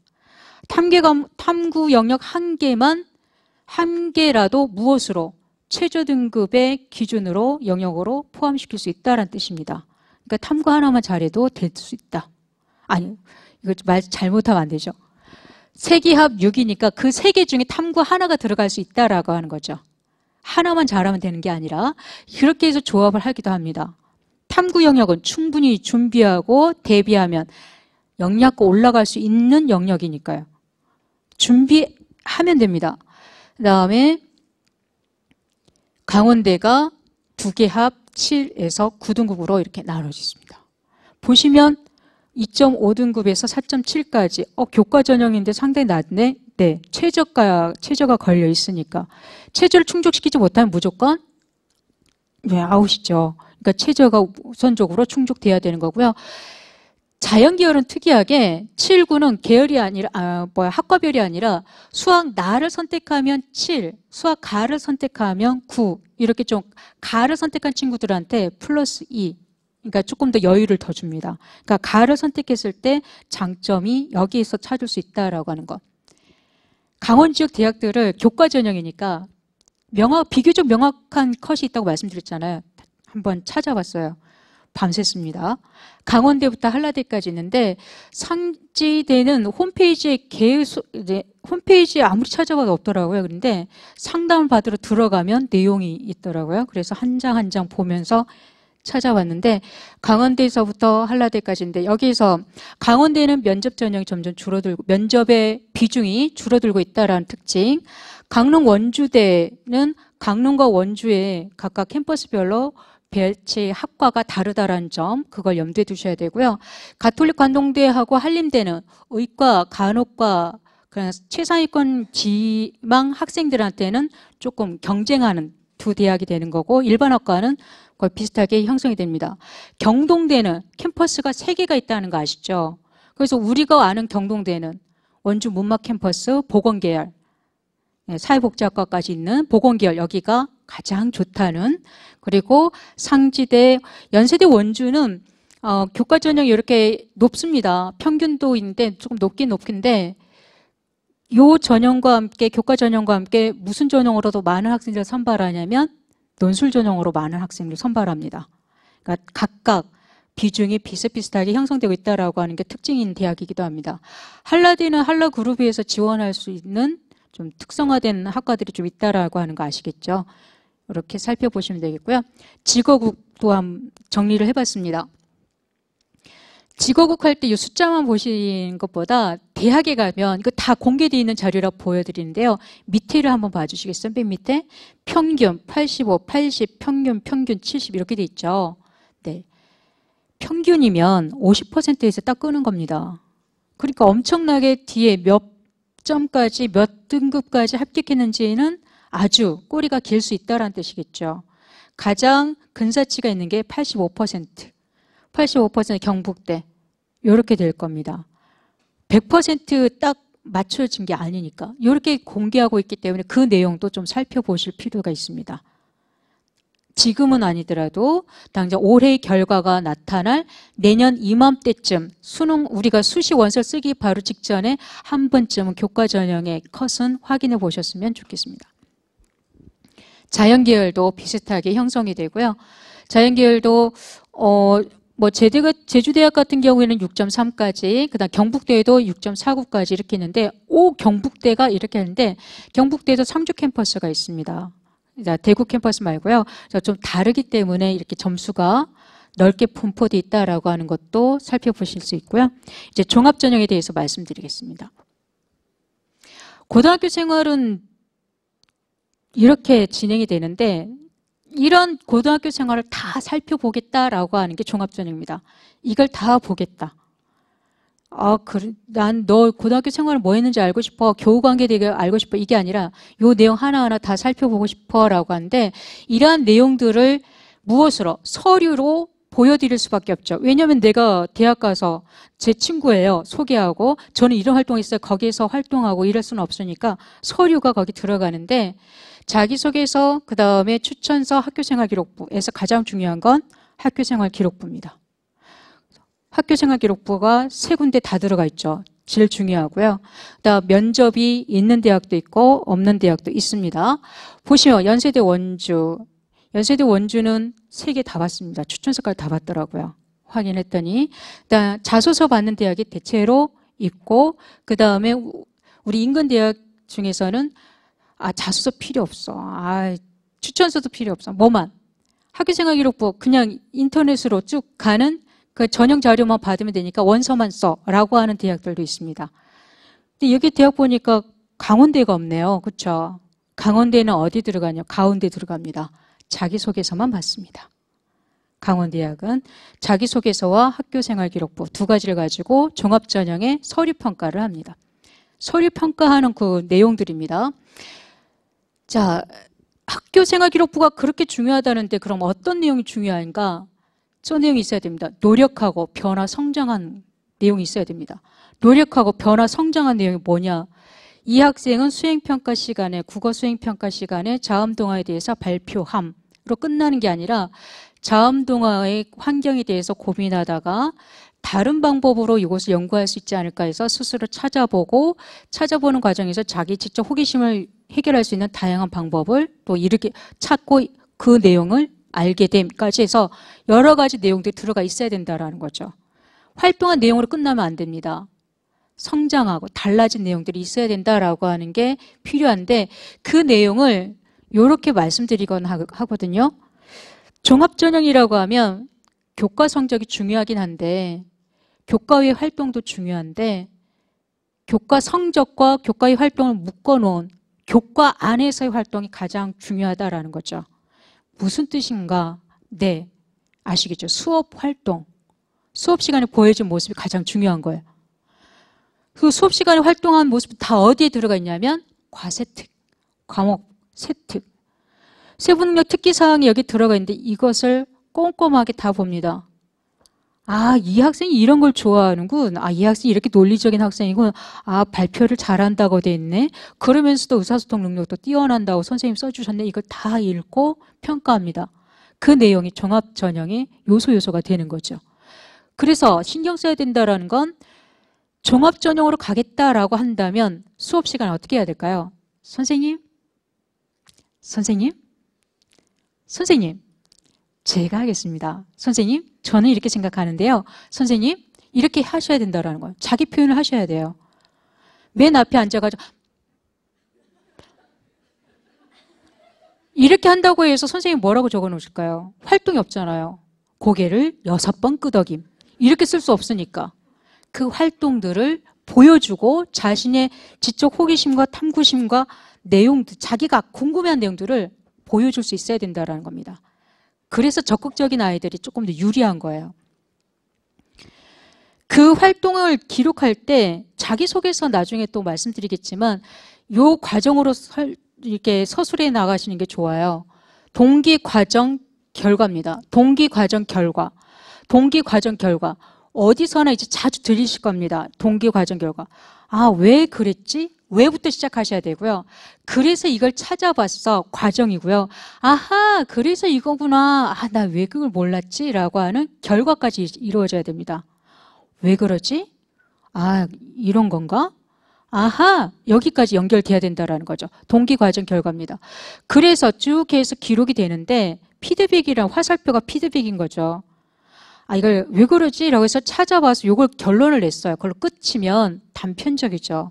탐구 영역 한 개라도 무엇으로? 최저 등급의 기준으로 영역으로 포함시킬 수 있다는 뜻입니다. 그러니까 탐구 하나만 잘해도 될 수 있다. 아니, 이거 말 잘못하면 안 되죠. 세 개 합 6이니까 그 세 개 중에 탐구 하나가 들어갈 수 있다라고 하는 거죠. 하나만 잘하면 되는 게 아니라 그렇게 해서 조합을 하기도 합니다. 탐구 영역은 충분히 준비하고 대비하면 영락고 올라갈 수 있는 영역이니까요. 준비하면 됩니다. 그 다음에 강원대가 2개 합 7에서 9등급으로 이렇게 나눠졌습니다. 보시면 2.5등급에서 4.7까지 교과 전형인데 상당히 낮네. 네, 최저가 걸려 있으니까 최저를 충족시키지 못하면 무조건 아웃이죠. 그러니까 최저가 우선적으로 충족돼야 되는 거고요. 자연계열은 특이하게 7, 9는 계열이 아니라 학과별이 아니라 수학 나를 선택하면 7, 수학 가를 선택하면 9 이렇게 좀 가를 선택한 친구들한테 플러스 2 그러니까 조금 더 여유를 더 줍니다. 그러니까 가를 선택했을 때 장점이 여기에서 찾을 수 있다라고 하는 것. 강원 지역 대학들을 교과 전형이니까 비교적 명확한 컷이 있다고 말씀드렸잖아요. 한번 찾아봤어요. 밤샜습니다. 강원대부터 한라대까지 있는데 상지대는 홈페이지에 홈페이지에 아무리 찾아봐도 없더라고요. 그런데 상담 받으러 들어가면 내용이 있더라고요. 그래서 한 장 한 장 보면서 찾아봤는데 강원대에서부터 한라대까지인데 여기서 강원대는 면접 전형이 점점 줄어들고 면접의 비중이 줄어들고 있다라는 특징. 강릉 원주대는 강릉과 원주의 각각 캠퍼스별로 배치 학과가 다르다라는 점 그걸 염두에 두셔야 되고요. 가톨릭 관동대하고 한림대는 의과, 간호과 그냥 최상위권 지망 학생들한테는 조금 경쟁하는 두 대학이 되는 거고 일반학과는 거의 비슷하게 형성이 됩니다. 경동대는 캠퍼스가 3개가 있다는 거 아시죠? 그래서 우리가 아는 경동대는 원주 문막 캠퍼스 보건계열 사회복지학과까지 있는 보건계열 여기가 가장 좋다는 그리고 상지대 연세대 원주는 교과 전형이 이렇게 높습니다. 평균도 있는데 조금 높긴데 요 전형과 함께 교과 전형과 함께 무슨 전형으로도 많은 학생들을 선발하냐면 논술 전형으로 많은 학생들을 선발합니다. 그러니까 각각 비중이 비슷비슷하게 형성되고 있다라고 하는 게 특징인 대학이기도 합니다. 한라대는 한라그룹에서 지원할 수 있는 좀 특성화된 학과들이 좀 있다라고 하는 거 아시겠죠? 이렇게 살펴보시면 되겠고요. 직어국도 한번 정리를 해봤습니다. 직어국 할 때 이 숫자만 보시는 것보다 대학에 가면 이거 다 공개되어 있는 자료라 보여드리는데요. 밑에를 한번 봐주시겠어요? 맨 밑에 평균 85, 80, 평균 70 이렇게 돼 있죠. 네, 평균이면 50%에서 딱 끄는 겁니다. 그러니까 엄청나게 뒤에 몇 점까지 몇 등급까지 합격했는지는 아주 꼬리가 길 수 있다는 뜻이겠죠. 가장 근사치가 있는 게 85%, 85% 경북대 이렇게 될 겁니다. 100% 딱 맞춰진 게 아니니까 이렇게 공개하고 있기 때문에 그 내용도 좀 살펴보실 필요가 있습니다. 지금은 아니더라도 당장 올해의 결과가 나타날 내년 이맘때쯤 수능 우리가 수시 원서 쓰기 바로 직전에 한 번쯤은 교과 전형의 컷은 확인해 보셨으면 좋겠습니다. 자연계열도 비슷하게 형성이 되고요. 자연계열도 제주대학 같은 경우에는 6.3까지, 그다음 경북대도 6.49까지 이렇게 있는데, 경북대가 이렇게 하는데, 경북대도 상주 캠퍼스가 있습니다. 대구 캠퍼스 말고요. 좀 다르기 때문에 이렇게 점수가 넓게 분포되어 있다라고 하는 것도 살펴보실 수 있고요. 이제 종합전형에 대해서 말씀드리겠습니다. 고등학교 생활은 이렇게 진행이 되는데, 이런 고등학교 생활을 다 살펴보겠다라고 하는 게 종합전형입니다. 이걸 다 보겠다. 난 너 고등학교 생활을 뭐 했는지 알고 싶어. 교우관계에 대해 알고 싶어. 이게 아니라 요 내용 하나하나 다 살펴보고 싶어 라고 하는데 이러한 내용들을 무엇으로? 서류로 보여드릴 수밖에 없죠. 왜냐하면 내가 대학 가서 제 친구예요. 소개하고 저는 이런 활동을 했어요. 거기에서 활동하고 이럴 수는 없으니까 서류가 거기 들어가는데 자기소개서, 그 다음에 추천서, 학교생활기록부에서 가장 중요한 건 학교생활기록부입니다. 학교생활기록부가 3군데 다 들어가 있죠. 제일 중요하고요. 그다음 면접이 있는 대학도 있고 없는 대학도 있습니다. 보시면 연세대 원주는 3개 다 받습니다. 추천서까지 다 받더라고요. 확인했더니. 그다음 자소서 받는 대학이 대체로 있고 그 다음에 우리 인근 대학 중에서는 자소서 필요 없어. 추천서도 필요 없어. 뭐만? 학교생활기록부 그냥 인터넷으로 쭉 가는 그 전형 자료만 받으면 되니까 원서만 써라고 하는 대학들도 있습니다. 근데 여기 대학 보니까 강원대가 없네요. 그렇죠? 강원대는 어디 들어가냐? 가운데 들어갑니다. 자기소개서만 받습니다. 강원대학은 자기소개서와 학교생활기록부 두 가지를 가지고 종합전형의 서류평가를 합니다. 서류평가하는 그 내용들입니다. 자, 학교생활기록부가 그렇게 중요하다는데 그럼 어떤 내용이 중요한가? 저 내용이 있어야 됩니다. 노력하고 변화 성장한 내용이 있어야 됩니다. 노력하고 변화 성장한 내용이 뭐냐? 이 학생은 수행평가 시간에, 국어 수행평가 시간에 자음동화에 대해서 발표함으로 끝나는 게 아니라 자음동화의 환경에 대해서 고민하다가 다른 방법으로 이것을 연구할 수 있지 않을까 해서 스스로 찾아보는 과정에서 자기 직접 호기심을 해결할 수 있는 다양한 방법을 또 이렇게 찾고 그 내용을 알게 됨까지 해서 여러 가지 내용들이 들어가 있어야 된다는 거죠. 활동한 내용으로 끝나면 안 됩니다. 성장하고 달라진 내용들이 있어야 된다라고 하는 게 필요한데 그 내용을 이렇게 말씀드리곤 하거든요. 종합전형이라고 하면 교과 성적이 중요하긴 한데 교과의 활동도 중요한데 교과 성적과 교과의 활동을 묶어놓은 교과 안에서의 활동이 가장 중요하다라는 거죠. 무슨 뜻인가? 네, 아시겠죠? 수업 활동. 수업 시간에 보여준 모습이 가장 중요한 거예요. 그 수업 시간에 활동한 모습이 다 어디에 들어가 있냐면 과세특, 과목 세특. 세부능력 특기사항이 여기 들어가 있는데 이것을 꼼꼼하게 다 봅니다. 아, 이 학생이 이런 걸 좋아하는군. 아, 이 학생이 이렇게 논리적인 학생이군. 아, 발표를 잘한다고 돼 있네. 그러면서도 의사소통 능력도 뛰어난다고 선생님 써주셨네. 이걸 다 읽고 평가합니다. 그 내용이 종합전형의 요소가 되는 거죠. 그래서 신경 써야 된다는 건 종합전형으로 가겠다라고 한다면 수업 시간에 어떻게 해야 될까요? 선생님? 제가 하겠습니다. 선생님, 저는 이렇게 생각하는데요. 선생님, 이렇게 하셔야 된다는 거예요. 자기 표현을 하셔야 돼요. 맨 앞에 앉아가지고 이렇게 한다고 해서 선생님이 뭐라고 적어 놓으실까요? 활동이 없잖아요. 고개를 6번 끄덕임. 이렇게 쓸 수 없으니까. 그 활동들을 보여주고 자신의 지적 호기심과 탐구심과 내용들, 자기가 궁금해한 내용들을 보여줄 수 있어야 된다는 겁니다. 그래서 적극적인 아이들이 조금 더 유리한 거예요. 그 활동을 기록할 때 자기소개서 나중에 또 말씀드리겠지만 이 과정으로 이렇게 서술해 나가시는 게 좋아요. 동기과정 결과입니다. 동기과정 결과. 어디서나 이제 자주 들리실 겁니다. 동기과정 결과. 아, 왜 그랬지? 왜부터 시작하셔야 되고요. 그래서 이걸 찾아봤어. 과정이고요. 아하, 그래서 이거구나. 아, 나 왜 그걸 몰랐지? 라고 하는 결과까지 이루어져야 됩니다. 왜 그러지? 아, 이런 건가? 아하, 여기까지 연결돼야 된다는 거죠. 동기과정 결과입니다. 그래서 쭉 해서 기록이 되는데 피드백이랑 화살표가 피드백인 거죠. 아, 이걸 왜 그러지? 라고 해서 찾아봐서 이걸 결론을 냈어요. 그걸로 끝이면 단편적이죠.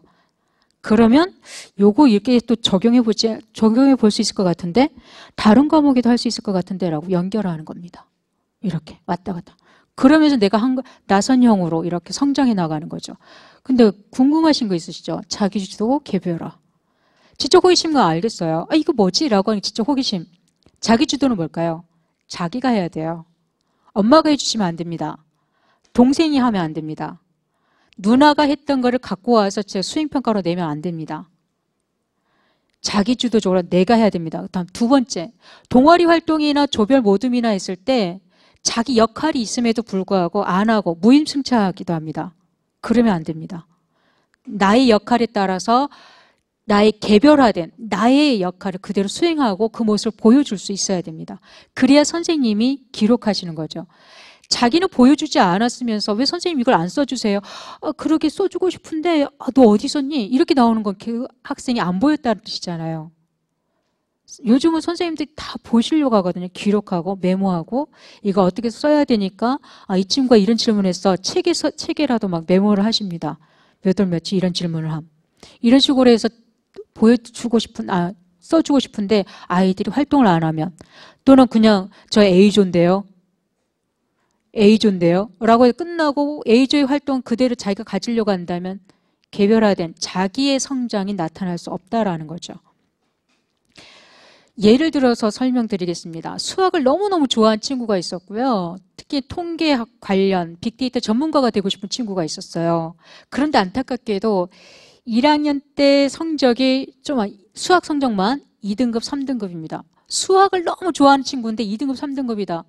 그러면 요거 이렇게 또 적용해 볼 수 있을 것 같은데 다른 과목에도 할 수 있을 것 같은데 라고 연결하는 겁니다. 이렇게 왔다 갔다. 그러면서 내가 나선형으로 이렇게 성장해 나가는 거죠. 근데 궁금하신 거 있으시죠? 자기주도 개별화. 지적 호기심과 알겠어요. 아, 이거 뭐지? 라고 하는 지적 호기심. 자기주도는 뭘까요? 자기가 해야 돼요. 엄마가 해주시면 안 됩니다. 동생이 하면 안 됩니다. 누나가 했던 거를 갖고 와서 제 수행평가로 내면 안 됩니다. 자기주도적으로 내가 해야 됩니다. 다음 두 번째, 동아리 활동이나 조별 모둠이나 했을 때 자기 역할이 있음에도 불구하고 안 하고 무임승차하기도 합니다. 그러면 안 됩니다. 나의 역할에 따라서 나의 개별화된 나의 역할을 그대로 수행하고 그 모습을 보여줄 수 있어야 됩니다. 그래야 선생님이 기록하시는 거죠. 자기는 보여주지 않았으면서 왜 선생님 이걸 안 써주세요? 아, 그러게 써주고 싶은데 너 어디 썼니? 이렇게 나오는 건 그 학생이 안 보였다는 뜻이잖아요. 요즘은 선생님들이 다 보시려고 하거든요. 기록하고 메모하고 이거 어떻게 써야 되니까 이 친구가 이런 질문했어. 책에라도 막 메모를 하십니다. 몇 월 며칠 이런 질문을 함. 이런 식으로 해서 보여주고 싶은 써주고 싶은데 아이들이 활동을 안 하면, 또는 그냥 저 A조인데요. A조인데요. 라고 해서 끝나고 A조의 활동 그대로 자기가 가지려고 한다면 개별화된 자기의 성장이 나타날 수 없다라는 거죠. 예를 들어서 설명드리겠습니다. 수학을 너무너무 좋아하는 친구가 있었고요. 특히 통계학 관련 빅데이터 전문가가 되고 싶은 친구가 있었어요. 그런데 안타깝게도 1학년 때 성적이 좀 수학 성적만 2등급, 3등급입니다. 수학을 너무 좋아하는 친구인데 2등급, 3등급이다.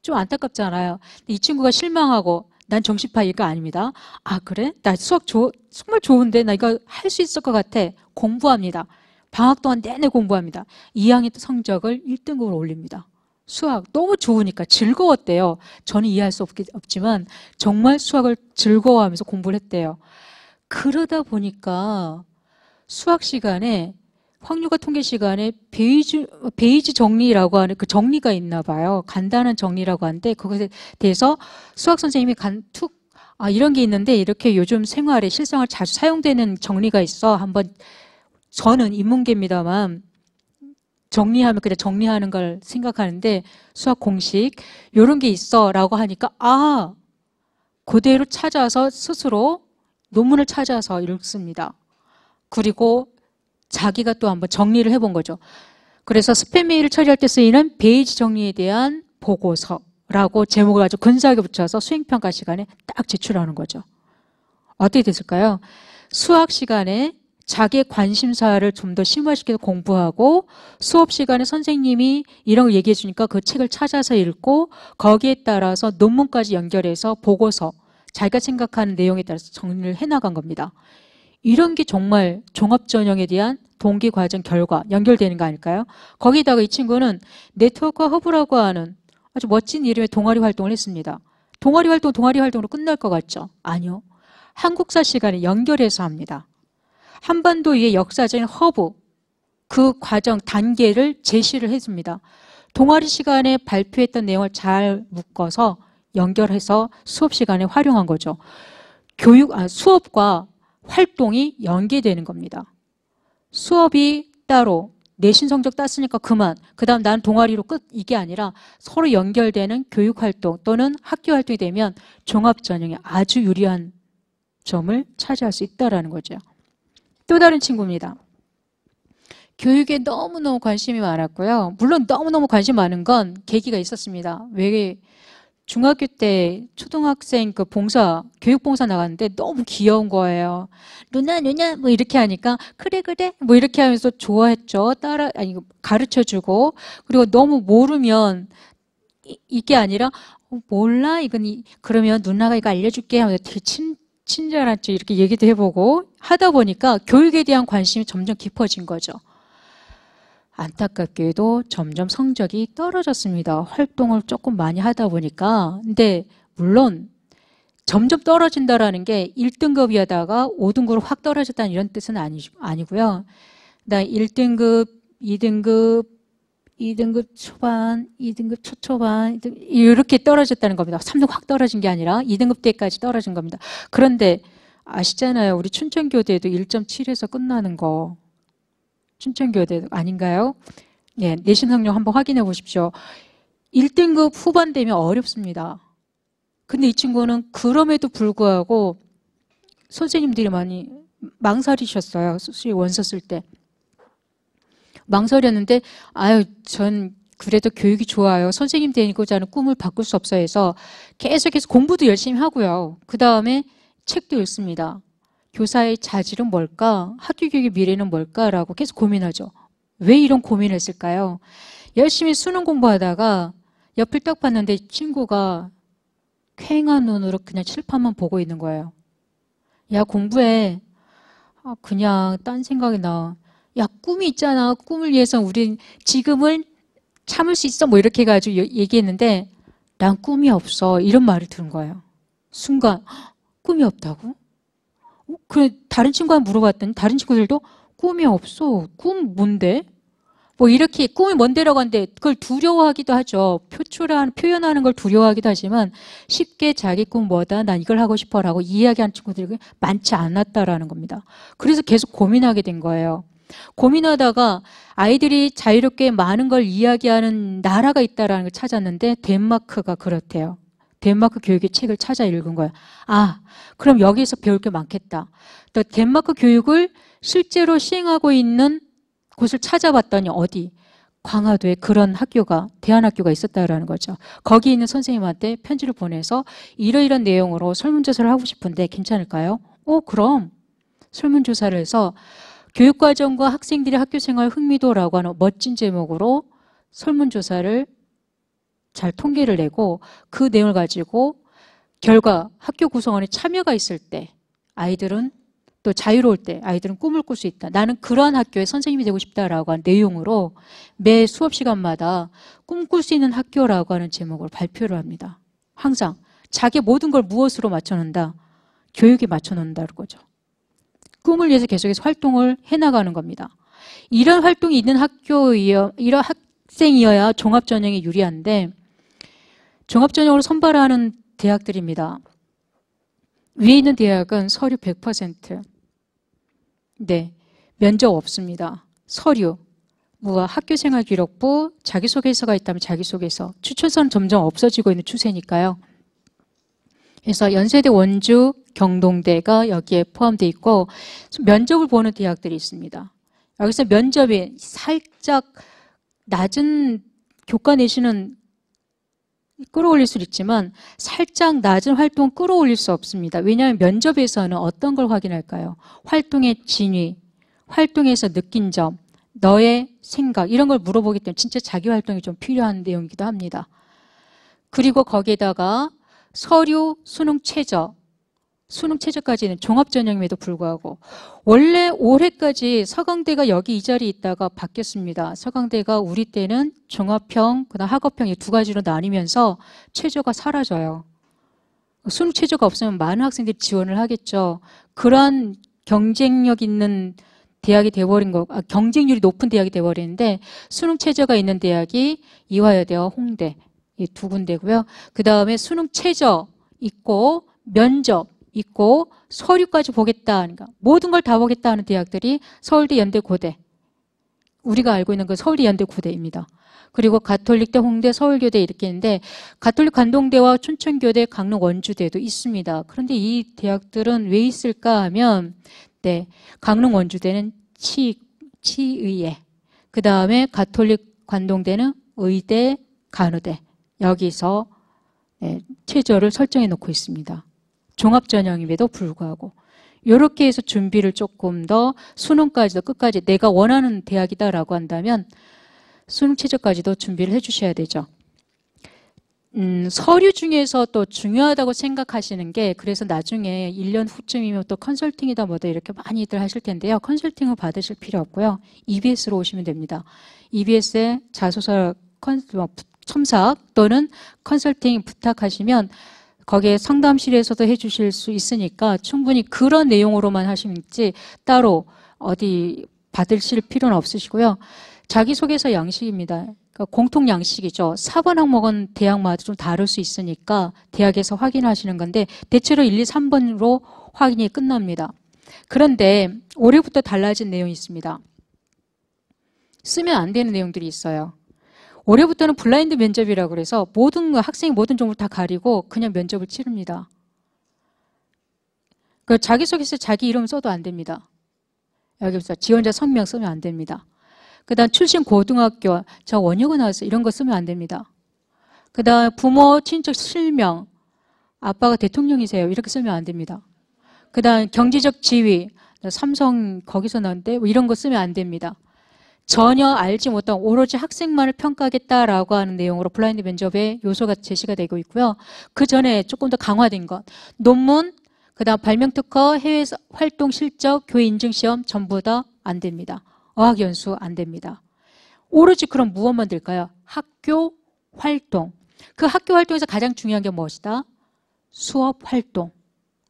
좀 안타깝잖아요. 이 친구가 실망하고 난 정시파이가 아닙니다. 아 그래? 나 수학 정말 좋은데 나 이거 할 수 있을 것 같아. 공부합니다. 방학 동안 내내 공부합니다. 2학년 때 성적을 1등급으로 올립니다. 수학 너무 좋으니까 즐거웠대요. 저는 이해할 수 없지만 정말 수학을 즐거워하면서 공부를 했대요. 그러다 보니까 수학 시간에 확률과 통계 시간에 베이지 정리라고 하는 그 정리가 있나 봐요. 간단한 정리라고 하는데 그것에 대해서 수학 선생님이 이런 게 있는데 이렇게 요즘 생활에 실생활 자주 사용되는 정리가 있어. 한번 저는 인문계입니다만 정리하면 그냥 정리하는 걸 생각하는데 수학 공식 이런 게 있어 라고 하니까 그대로 찾아서 스스로 논문을 찾아서 읽습니다. 그리고 자기가 또 한번 정리를 해본 거죠. 그래서 스팸 메일을 처리할 때 쓰이는 베이지 정리에 대한 보고서라고 제목을 아주 근사하게 붙여서 수행평가 시간에 딱 제출하는 거죠. 어떻게 됐을까요? 수학 시간에 자기의 관심사를 좀 더 심화시켜서 공부하고 수업 시간에 선생님이 이런 걸 얘기해 주니까 그 책을 찾아서 읽고 거기에 따라서 논문까지 연결해서 보고서 자기가 생각하는 내용에 따라서 정리를 해나간 겁니다. 이런 게 정말 종합전형에 대한 동기과정 결과 연결되는 거 아닐까요? 거기다가 이 친구는 네트워크와 허브라고 하는 아주 멋진 이름의 동아리 활동을 했습니다. 동아리 활동으로 끝날 것 같죠? 아니요. 한국사 시간에 연결해서 합니다. 한반도의 역사적인 허브, 그 과정, 단계를 제시를 해줍니다. 동아리 시간에 발표했던 내용을 잘 묶어서 연결해서 수업 시간에 활용한 거죠. 수업과 활동이 연계되는 겁니다. 수업이 따로 내신 성적 땄으니까 그만, 그 다음 난 동아리로 끝, 이게 아니라 서로 연결되는 교육활동 또는 학교활동이 되면 종합전형에 아주 유리한 점을 차지할 수 있다는 거죠. 또 다른 친구입니다. 교육에 너무너무 관심이 많았고요. 물론 너무너무 관심 많은 건 계기가 있었습니다. 왜 중학교 때 초등학생 교육봉사 나갔는데 너무 귀여운 거예요. 누나 뭐 이렇게 하니까 그래 뭐 이렇게 하면서 좋아했죠. 가르쳐주고, 그리고 너무 모르면 이게 아니라 몰라 이건 그러면 누나가 이거 알려줄게 하면서 되게 친절한 척 이렇게 얘기도 해보고 하다 보니까 교육에 대한 관심이 점점 깊어진 거죠. 안타깝게도 점점 성적이 떨어졌습니다. 활동을 조금 많이 하다 보니까. 근데 물론 점점 떨어진다라는 게 1등급이하다가 5등급으로 확 떨어졌다는 이런 뜻은 아니고요. 그다음에 1등급, 2등급 초반, 2등급 초초반 이렇게 떨어졌다는 겁니다. 3등급 확 떨어진 게 아니라 2등급 때까지 떨어진 겁니다. 그런데 아시잖아요. 우리 춘천교대도 1.7에서 끝나는 거. 춘천교대 아닌가요? 네, 내신 학력 한번 확인해 보십시오. 1등급 후반 되면 어렵습니다. 근데 이 친구는 그럼에도 불구하고 선생님들이 많이 망설이셨어요. 원서 쓸 때. 망설였는데 전 그래도 교육이 좋아요. 선생님 되고자 하는 꿈을 바꿀 수 없어 해서 계속해서 공부도 열심히 하고요. 그 다음에 책도 읽습니다. 교사의 자질은 뭘까? 학교 교육의 미래는 뭘까라고 계속 고민하죠. 왜 이런 고민을 했을까요? 열심히 수능 공부하다가 옆을 딱 봤는데 친구가 퀭한 눈으로 그냥 칠판만 보고 있는 거예요. 야, 공부해. 그냥 딴 생각이 나. 야, 꿈이 있잖아. 꿈을 위해서 우린 지금은 참을 수 있어. 뭐 이렇게 해가지고 얘기했는데 난 꿈이 없어. 이런 말을 들은 거예요. 순간 꿈이 없다고? 그래, 다른 친구한테 물어봤더니 다른 친구들도 꿈이 없어. 꿈 뭔데? 뭐 이렇게 꿈이 뭔데라고 하는데 그걸 두려워하기도 하죠. 표현하는 걸 두려워하기도 하지만 쉽게 자기 꿈 뭐다, 난 이걸 하고 싶어라고 이야기하는 친구들이 많지 않았다라는 겁니다. 그래서 계속 고민하게 된 거예요. 고민하다가 아이들이 자유롭게 많은 걸 이야기하는 나라가 있다는 걸 찾았는데 덴마크가 그렇대요. 덴마크 교육의 책을 찾아 읽은 거예요. 아, 그럼 여기서 배울 게 많겠다. 또 덴마크 교육을 실제로 시행하고 있는 곳을 찾아봤더니 어디? 광화도에 그런 학교가, 대안학교가 있었다라는 거죠. 거기 있는 선생님한테 편지를 보내서 이러이런 내용으로 설문조사를 하고 싶은데 괜찮을까요? 그럼 설문조사를 해서 교육과정과 학생들의 학교생활 흥미도라고 하는 멋진 제목으로 설문조사를 잘 통계를 내고 그 내용을 가지고 결과 학교 구성원의 참여가 있을 때 아이들은 또 자유로울 때 아이들은 꿈을 꿀 수 있다. 나는 그러한 학교의 선생님이 되고 싶다라고 하는 내용으로 매 수업 시간마다 꿈꿀 수 있는 학교라고 하는 제목으로 발표를 합니다. 항상 자기 모든 걸 무엇으로 맞춰놓는다? 교육에 맞춰놓는다는 거죠. 꿈을 위해서 계속해서 활동을 해나가는 겁니다. 이런 활동이 있는 이런 학생이어야 종합전형에 유리한데 종합전형으로 선발하는 대학들입니다. 위에 있는 대학은 서류 100%. 네, 면접 없습니다. 서류, 학교생활기록부, 자기소개서가 있다면 자기소개서. 추천서는 점점 없어지고 있는 추세니까요. 그래서 연세대, 원주, 경동대가 여기에 포함되어 있고 면접을 보는 대학들이 있습니다. 여기서 면접이 살짝 낮은 교과 내신은 끌어올릴 수 있지만 살짝 낮은 활동 끌어올릴 수 없습니다. 왜냐하면 면접에서는 어떤 걸 확인할까요? 활동의 진위, 활동에서 느낀 점, 너의 생각 이런 걸 물어보기 때문에 진짜 자기 활동이 좀 필요한 내용이기도 합니다. 그리고 거기에다가 서류, 수능 최저, 수능 최저까지는 종합전형임에도 불구하고 원래 올해까지 서강대가 여기 이 자리에 있다가 바뀌었습니다. 서강대가 우리 때는 종합형, 그다음 학업형 이 두 가지로 나뉘면서 최저가 사라져요. 수능 최저가 없으면 많은 학생들이 지원을 하겠죠. 그러한 경쟁력 있는 대학이 돼버린 거, 경쟁률이 높은 대학이 돼버리는데 수능 최저가 있는 대학이 이화여대와 홍대 이 두 군데고요. 그 다음에 수능 최저 있고 면접 있고 서류까지 보겠다 하니까 모든 걸 다 보겠다 하는 대학들이 서울대, 연대, 고대. 우리가 알고 있는 건 서울대, 연대, 고대입니다. 그리고 가톨릭대, 홍대, 서울교대 이렇게 있는데 가톨릭 관동대와 춘천교대, 강릉 원주대도 있습니다. 그런데 이 대학들은 왜 있을까 하면 네, 강릉 원주대는 치의회, 그 다음에 가톨릭 관동대는 의대, 간호대 여기서 네, 최저를 설정해 놓고 있습니다. 종합전형임에도 불구하고 이렇게 해서 준비를 조금 더 수능까지도 끝까지 내가 원하는 대학이다라고 한다면 수능 최저까지도 준비를 해주셔야 되죠. 서류 중에서 또 중요하다고 생각하시는 게 그래서 나중에 1년 후쯤이면 또 컨설팅이다 뭐다 이렇게 많이들 하실 텐데요. 컨설팅을 받으실 필요 없고요. EBS로 오시면 됩니다. EBS에 자소서 첨삭 또는 컨설팅 부탁하시면 거기에 상담실에서도 해주실 수 있으니까 충분히 그런 내용으로만 하시는지 따로 어디 받으실 필요는 없으시고요. 자기소개서 양식입니다. 그러니까 공통 양식이죠. 4번 항목은 대학마다 좀 다를 수 있으니까 대학에서 확인하시는 건데 대체로 1, 2, 3번으로 확인이 끝납니다. 그런데 올해부터 달라진 내용이 있습니다. 쓰면 안 되는 내용들이 있어요. 올해부터는 블라인드 면접이라고 그래서 모든 학생이 모든 종목을 다 가리고 그냥 면접을 치릅니다. 그 자기소개서 자기 이름 써도 안 됩니다. 여기서 지원자 성명 쓰면 안 됩니다. 그 다음 출신 고등학교, 저 원효고 나왔어요. 이런 거 쓰면 안 됩니다. 그 다음 부모, 친척 실명, 아빠가 대통령이세요. 이렇게 쓰면 안 됩니다. 그 다음 경제적 지위, 삼성 거기서 나왔는데 이런 거 쓰면 안 됩니다. 전혀 알지 못한 오로지 학생만을 평가하겠다라고 하는 내용으로 블라인드 면접의 요소가 제시가 되고 있고요. 그 전에 조금 더 강화된 것. 논문, 그 다음 발명특허, 해외 활동 실적, 교회 인증시험 전부 다 안 됩니다. 어학연수 안 됩니다. 오로지 그럼 무엇만 될까요? 학교 활동. 그 학교 활동에서 가장 중요한 게 무엇이다? 수업 활동.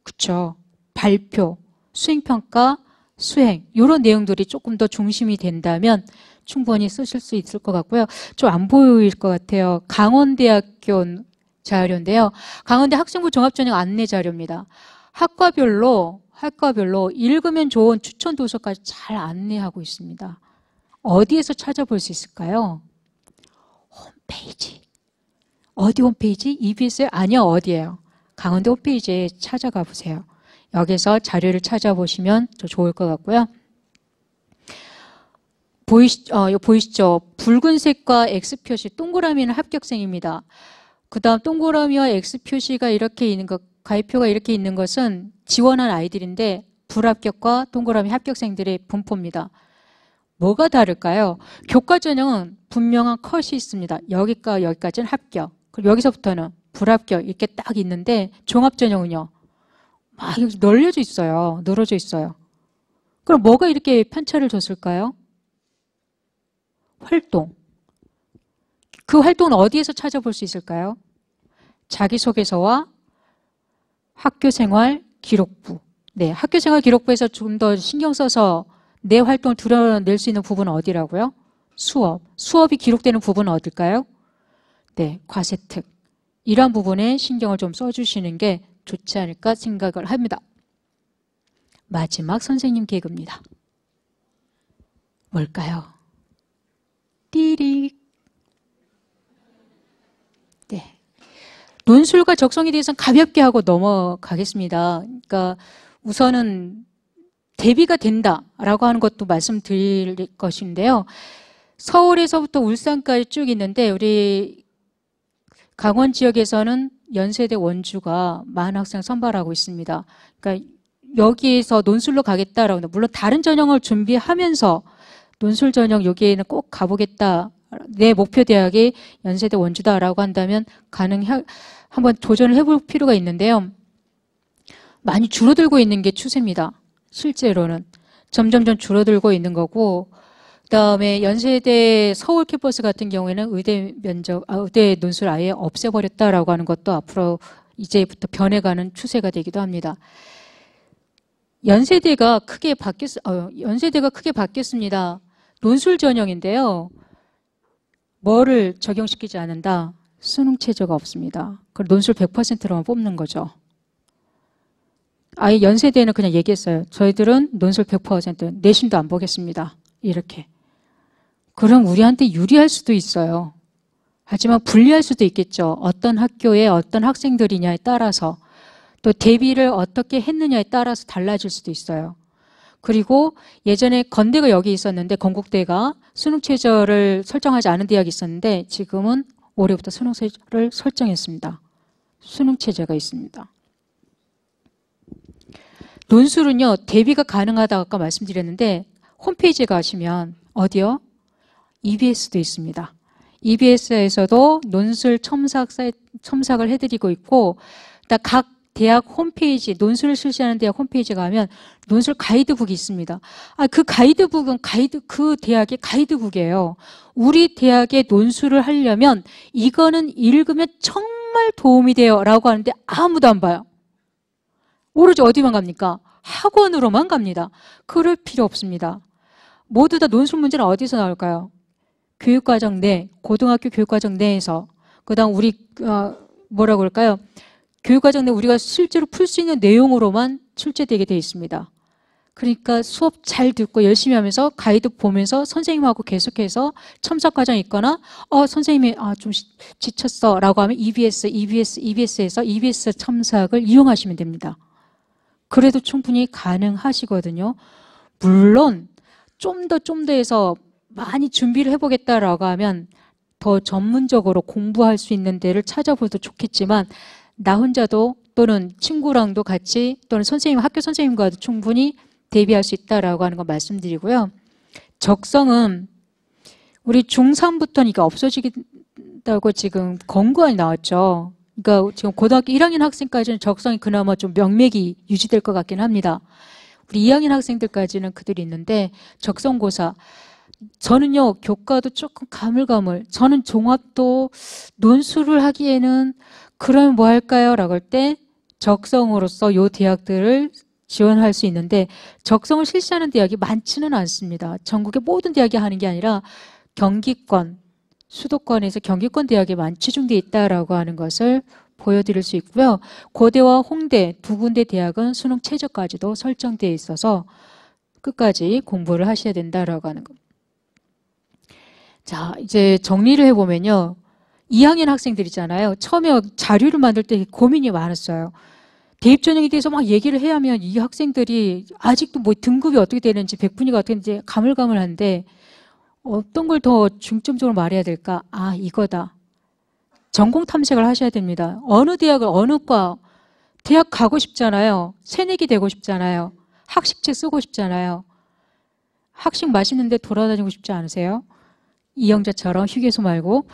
그렇죠. 발표, 수행평가, 수행 이런 내용들이 조금 더 중심이 된다면 충분히 쓰실 수 있을 것 같고요. 좀 안 보일 것 같아요. 강원대학교 자료인데요. 강원대 학생부 종합전형 안내 자료입니다. 학과별로 읽으면 좋은 추천 도서까지 잘 안내하고 있습니다. 어디에서 찾아볼 수 있을까요? 홈페이지. 어디 홈페이지? EBS요? 아니요, 어디예요? 강원도 홈페이지에 찾아가 보세요. 여기서 자료를 찾아보시면 더 좋을 것 같고요. 보이시죠? 붉은색과 X 표시, 동그라미는 합격생입니다. 그 다음 동그라미와 X 표시가 이렇게 있는 것, 가입표가 이렇게 있는 것은 지원한 아이들인데 불합격과 동그라미 합격생들의 분포입니다. 뭐가 다를까요? 교과 전형은 분명한 컷이 있습니다. 여기까지는 합격. 그리고 여기서부터는 불합격 이렇게 딱 있는데 종합 전형은요. 막 널려져 있어요. 늘어져 있어요. 그럼 뭐가 이렇게 편차를 줬을까요? 활동. 그 활동은 어디에서 찾아볼 수 있을까요? 자기소개서와 학교생활 기록부. 네, 학교생활 기록부에서 좀 더 신경 써서 내 활동을 드러낼 수 있는 부분은 어디라고요? 수업. 수업이 기록되는 부분은 어딜까요? 네, 과세특. 이런 부분에 신경을 좀 써주시는 게 좋지 않을까 생각을 합니다. 마지막 선생님 개그입니다. 뭘까요? 띠릭. 네. 논술과 적성에 대해서는 가볍게 하고 넘어가겠습니다. 그러니까 우선은 대비가 된다라고 하는 것도 말씀드릴 것인데요. 서울에서부터 울산까지 쭉 있는데 우리 강원 지역에서는 연세대 원주가 많은 학생을 선발하고 있습니다. 그러니까 여기에서 논술로 가겠다라고, 물론 다른 전형을 준비하면서 논술 전형 여기에는 꼭 가보겠다. 내 목표 대학이 연세대 원주다라고 한다면 한번 도전을 해볼 필요가 있는데요. 많이 줄어들고 있는 게 추세입니다. 실제로는 점점점 줄어들고 있는 거고, 그다음에 연세대 서울 캠퍼스 같은 경우에는 의대 논술 아예 없애버렸다라고 하는 것도 앞으로 이제부터 변해가는 추세가 되기도 합니다. 연세대가 크게 바뀌었습니다. 논술 전형인데요. 뭐를 적용시키지 않는다? 수능 최저가 없습니다. 그럼 논술 100%로만 뽑는 거죠. 아예 연세대는 그냥 얘기했어요. 저희들은 논술 100% 내신도 안 보겠습니다. 이렇게. 그럼 우리한테 유리할 수도 있어요. 하지만 불리할 수도 있겠죠. 어떤 학교에 어떤 학생들이냐에 따라서, 또 대비를 어떻게 했느냐에 따라서 달라질 수도 있어요. 그리고 예전에 건대가 여기 있었는데, 건국대가 수능 최저를 설정하지 않은 대학이 있었는데 지금은 올해부터 수능 최저를 설정했습니다. 수능 최저가 있습니다. 논술은요, 대비가 가능하다고 아까 말씀드렸는데 홈페이지에 가시면 어디요? EBS도 있습니다. EBS에서도 논술 첨삭을 해드리고 있고, 각 대학 홈페이지, 논술을 실시하는 대학 홈페이지에 가면 논술 가이드북이 있습니다. 그 가이드북은 그 대학의 가이드북이에요. 우리 대학의 논술을 하려면 이거는 읽으면 정말 도움이 돼요 라고 하는데 아무도 안 봐요. 오로지 어디만 갑니까? 학원으로만 갑니다. 그럴 필요 없습니다. 모두 다 논술 문제는 어디서 나올까요? 교육과정 내, 고등학교 교육과정 내에서, 그 다음 우리 뭐라고 그럴까요? 교육과정 내 우리가 실제로 풀 수 있는 내용으로만 출제되게 되어 있습니다. 그러니까 수업 잘 듣고 열심히 하면서 가이드 보면서 선생님하고 계속해서 첨삭 과정이 있거나 선생님이 좀 지쳤어 라고 하면 EBS에서 EBS 첨삭을 이용하시면 됩니다. 그래도 충분히 가능하시거든요. 물론 좀 더 해서 많이 준비를 해보겠다라고 하면 더 전문적으로 공부할 수 있는 데를 찾아봐도 좋겠지만, 나 혼자도 또는 친구랑도 같이 또는 학교 선생님과도 충분히 대비할 수 있다라고 하는 거 말씀드리고요. 적성은 우리 중3부터는 이게 없어지겠다고 지금 권고안이 나왔죠. 그러니까 지금 고등학교 1학년 학생까지는 적성이 그나마 좀 명맥이 유지될 것 같긴 합니다. 우리 2학년 학생들까지는 그들이 있는데, 적성고사. 저는요, 교과도 조금 가물가물. 저는 종합도 논술을 하기에는 그러면 뭐 할까요? 라고 할 때 적성으로서 요 대학들을 지원할 수 있는데, 적성을 실시하는 대학이 많지는 않습니다. 전국의 모든 대학이 하는 게 아니라 경기권, 수도권에서 경기권 대학에만 치중되어 있다라고 하는 것을 보여드릴 수 있고요. 고대와 홍대 두 군데 대학은 수능 최저까지도 설정되어 있어서 끝까지 공부를 하셔야 된다라고 하는 겁니다. 자, 이제 정리를 해보면요. 2학년 학생들 있잖아요. 처음에 자료를 만들 때 고민이 많았어요. 대입 전형에 대해서 막 얘기를 해야 하면 이 학생들이 아직도 뭐 등급이 어떻게 되는지 백분위가 어떻게 되는지 가물가물한데 어떤 걸 더 중점적으로 말해야 될까? 아, 이거다. 전공 탐색을 하셔야 됩니다. 어느 대학을 어느 과 대학 가고 싶잖아요. 새내기 되고 싶잖아요. 학식책 쓰고 싶잖아요. 학식 맛있는데 돌아다니고 싶지 않으세요? 이영자처럼 휴게소 말고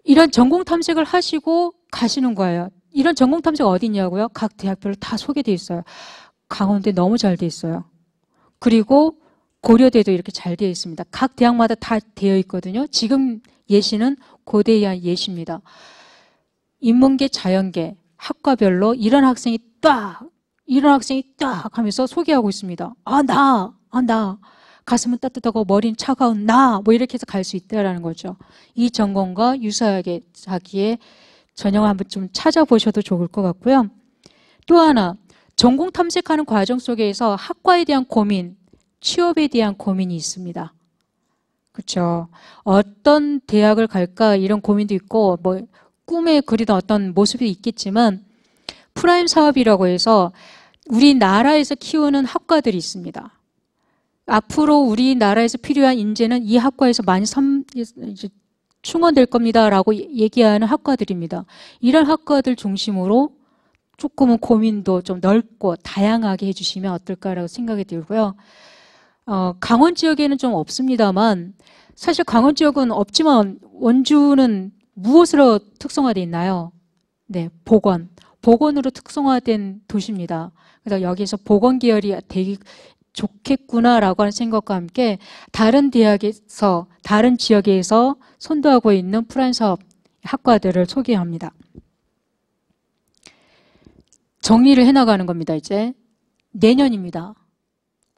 이런 전공 탐색을 하시고 가시는 거예요. 이런 전공 탐색 어디 있냐고요? 각 대학별로 다 소개돼 있어요. 강원대 너무 잘 돼 있어요. 그리고 고려대도 이렇게 잘 되어 있습니다. 각 대학마다 다 되어 있거든요. 지금 예시는 고대에 의한 예시입니다. 인문계, 자연계, 학과별로 이런 학생이 딱 하면서 소개하고 있습니다. 나. 가슴은 따뜻하고 머리는 차가운 나. 뭐 이렇게 해서 갈 수 있다라는 거죠. 이 전공과 유사하게 자기의 전형을 한번 좀 찾아보셔도 좋을 것 같고요. 또 하나, 전공 탐색하는 과정 속에서 학과에 대한 고민, 취업에 대한 고민이 있습니다. 그렇죠. 어떤 대학을 갈까 이런 고민도 있고 뭐 꿈에 그리던 어떤 모습이 있겠지만 프라임 사업이라고 해서 우리나라에서 키우는 학과들이 있습니다. 앞으로 우리나라에서 필요한 인재는 이 학과에서 많이 충원될 겁니다라고 얘기하는 학과들입니다. 이런 학과들 중심으로 조금은 고민도 좀 넓고 다양하게 해주시면 어떨까라고 생각이 들고요. 강원 지역에는 좀 없습니다만 사실 강원 지역은 없지만 원주는 무엇으로 특성화되어 있나요? 네, 보건으로 특성화된 도시입니다. 그래서 여기서 보건 계열이 되게 좋겠구나라고 하는 생각과 함께 다른 대학에서 다른 지역에서 선도하고 있는 프라임 사업 학과들을 소개합니다. 정리를 해나가는 겁니다. 이제 내년입니다.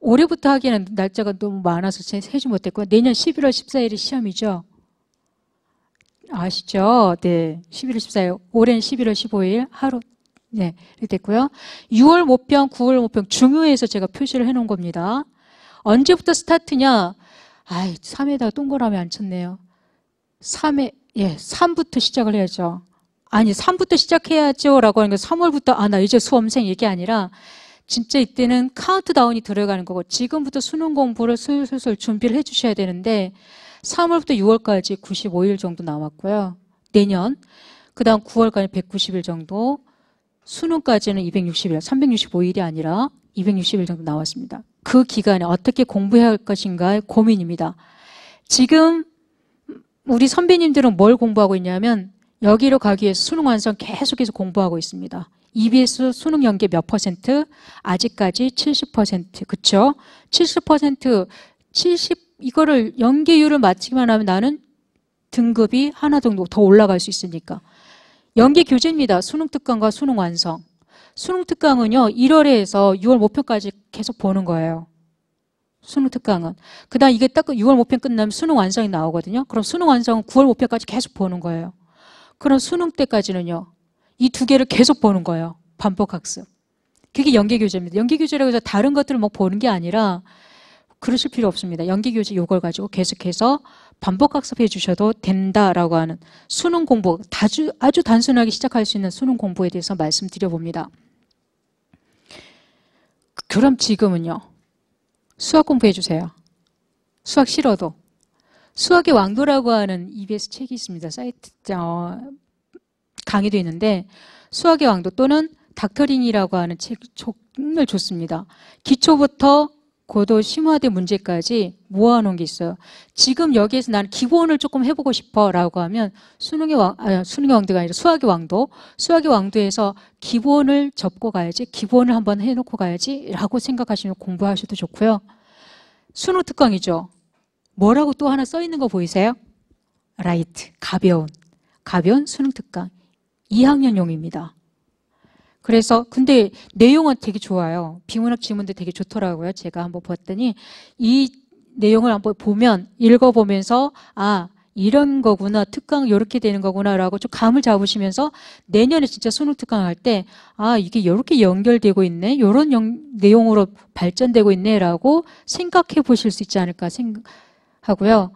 올해부터 하기에는 날짜가 너무 많아서 세지 못했고요. 내년 11월 14일이 시험이죠. 아시죠? 네, 11월 14일. 올해는 11월 15일 하루. 네, 이렇게 됐고요. 6월 모평, 9월 모평 중요해서 제가 표시를 해놓은 겁니다. 언제부터 스타트냐? 3에다가 동그라미 안 쳤네요. 3부터 시작을 해야죠. 아니, 3부터 시작해야죠. 라고 하는 게 3월부터, 나 이제 수험생 이게 아니라 진짜 이때는 카운트다운이 들어가는 거고 지금부터 수능 공부를 슬슬 준비를 해 주셔야 되는데 3월부터 6월까지 95일 정도 남았고요. 내년, 그 다음 9월까지 190일 정도, 수능까지는 260일, 365일이 아니라 260일 정도 나왔습니다. 그 기간에 어떻게 공부해야 할 것인가의 고민입니다. 지금 우리 선배님들은 뭘 공부하고 있냐면 여기로 가기 위해서 수능 완성 계속해서 공부하고 있습니다. EBS 수능 연계 몇 %? 아직까지 70%. 그쵸? 70%, 이거를 연계율을 맞추기만 하면 나는 등급이 하나 정도 더 올라갈 수 있으니까. 연계 교재입니다. 수능 특강과 수능 완성. 수능 특강은요, 1월에 해서 6월 모평까지 계속 보는 거예요. 수능 특강은. 그 다음 이게 딱 6월 모평 끝나면 수능 완성이 나오거든요. 그럼 수능 완성은 9월 모평까지 계속 보는 거예요. 그럼 수능 때까지는요, 이 두 개를 계속 보는 거예요. 반복 학습. 그게 연계 교재입니다. 연계 교재라고 해서 다른 것들을 뭐 보는 게 아니라 그러실 필요 없습니다. 연계 교재 이걸 가지고 계속해서 반복 학습해 주셔도 된다라고 하는 수능 공부, 아주 단순하게 시작할 수 있는 수능 공부에 대해서 말씀드려 봅니다. 그럼 지금은요, 수학 공부해 주세요. 수학 싫어도. 수학의 왕도라고 하는 EBS 책이 있습니다. 사이트 강의도 있는데 수학의 왕도 또는 닥터링이라고 하는 책 정말 좋습니다. 기초부터 고도 심화대 문제까지 모아놓은 게 있어요. 지금 여기에서 나는 기본을 조금 해보고 싶어 라고 하면 수능의 왕도가 아니라 수학의 왕도. 수학의 왕도에서 기본을 접고 가야지, 기본을 한번 해놓고 가야지 라고 생각하시면 공부하셔도 좋고요. 수능 특강이죠. 뭐라고 또 하나 써 있는 거 보이세요? 라이트, 가벼운 수능 특강. 2학년용입니다. 그래서 근데 내용은 되게 좋아요. 비문학 지문도 되게 좋더라고요. 제가 한번 봤더니 이 내용을 한번 보면 읽어보면서 이런 거구나, 특강 이렇게 되는 거구나라고 좀 감을 잡으시면서 내년에 진짜 수능 특강 할 때 아, 이게 이렇게 연결되고 있네, 이런 내용으로 발전되고 있네라고 생각해 보실 수 있지 않을까 생각하고요.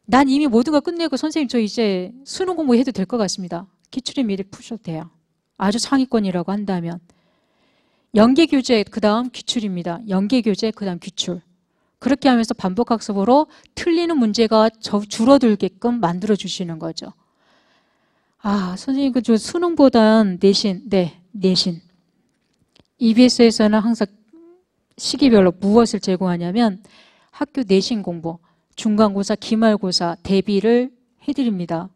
난 이미 모든 걸 끝내고 선생님 저 이제 수능 공부해도 될 것 같습니다. 기출에 미리 푸셔도 돼요. 아주 상위권이라고 한다면. 연계교재 그 다음 기출입니다. 연계교재 그 다음 기출. 그렇게 하면서 반복학습으로 틀리는 문제가 줄어들게끔 만들어 주시는 거죠. 아, 선생님 그 수능보단 내신, 네, 내신. EBS에서는 항상 시기별로 무엇을 제공하냐면 학교 내신 공부, 중간고사, 기말고사 대비를 해드립니다.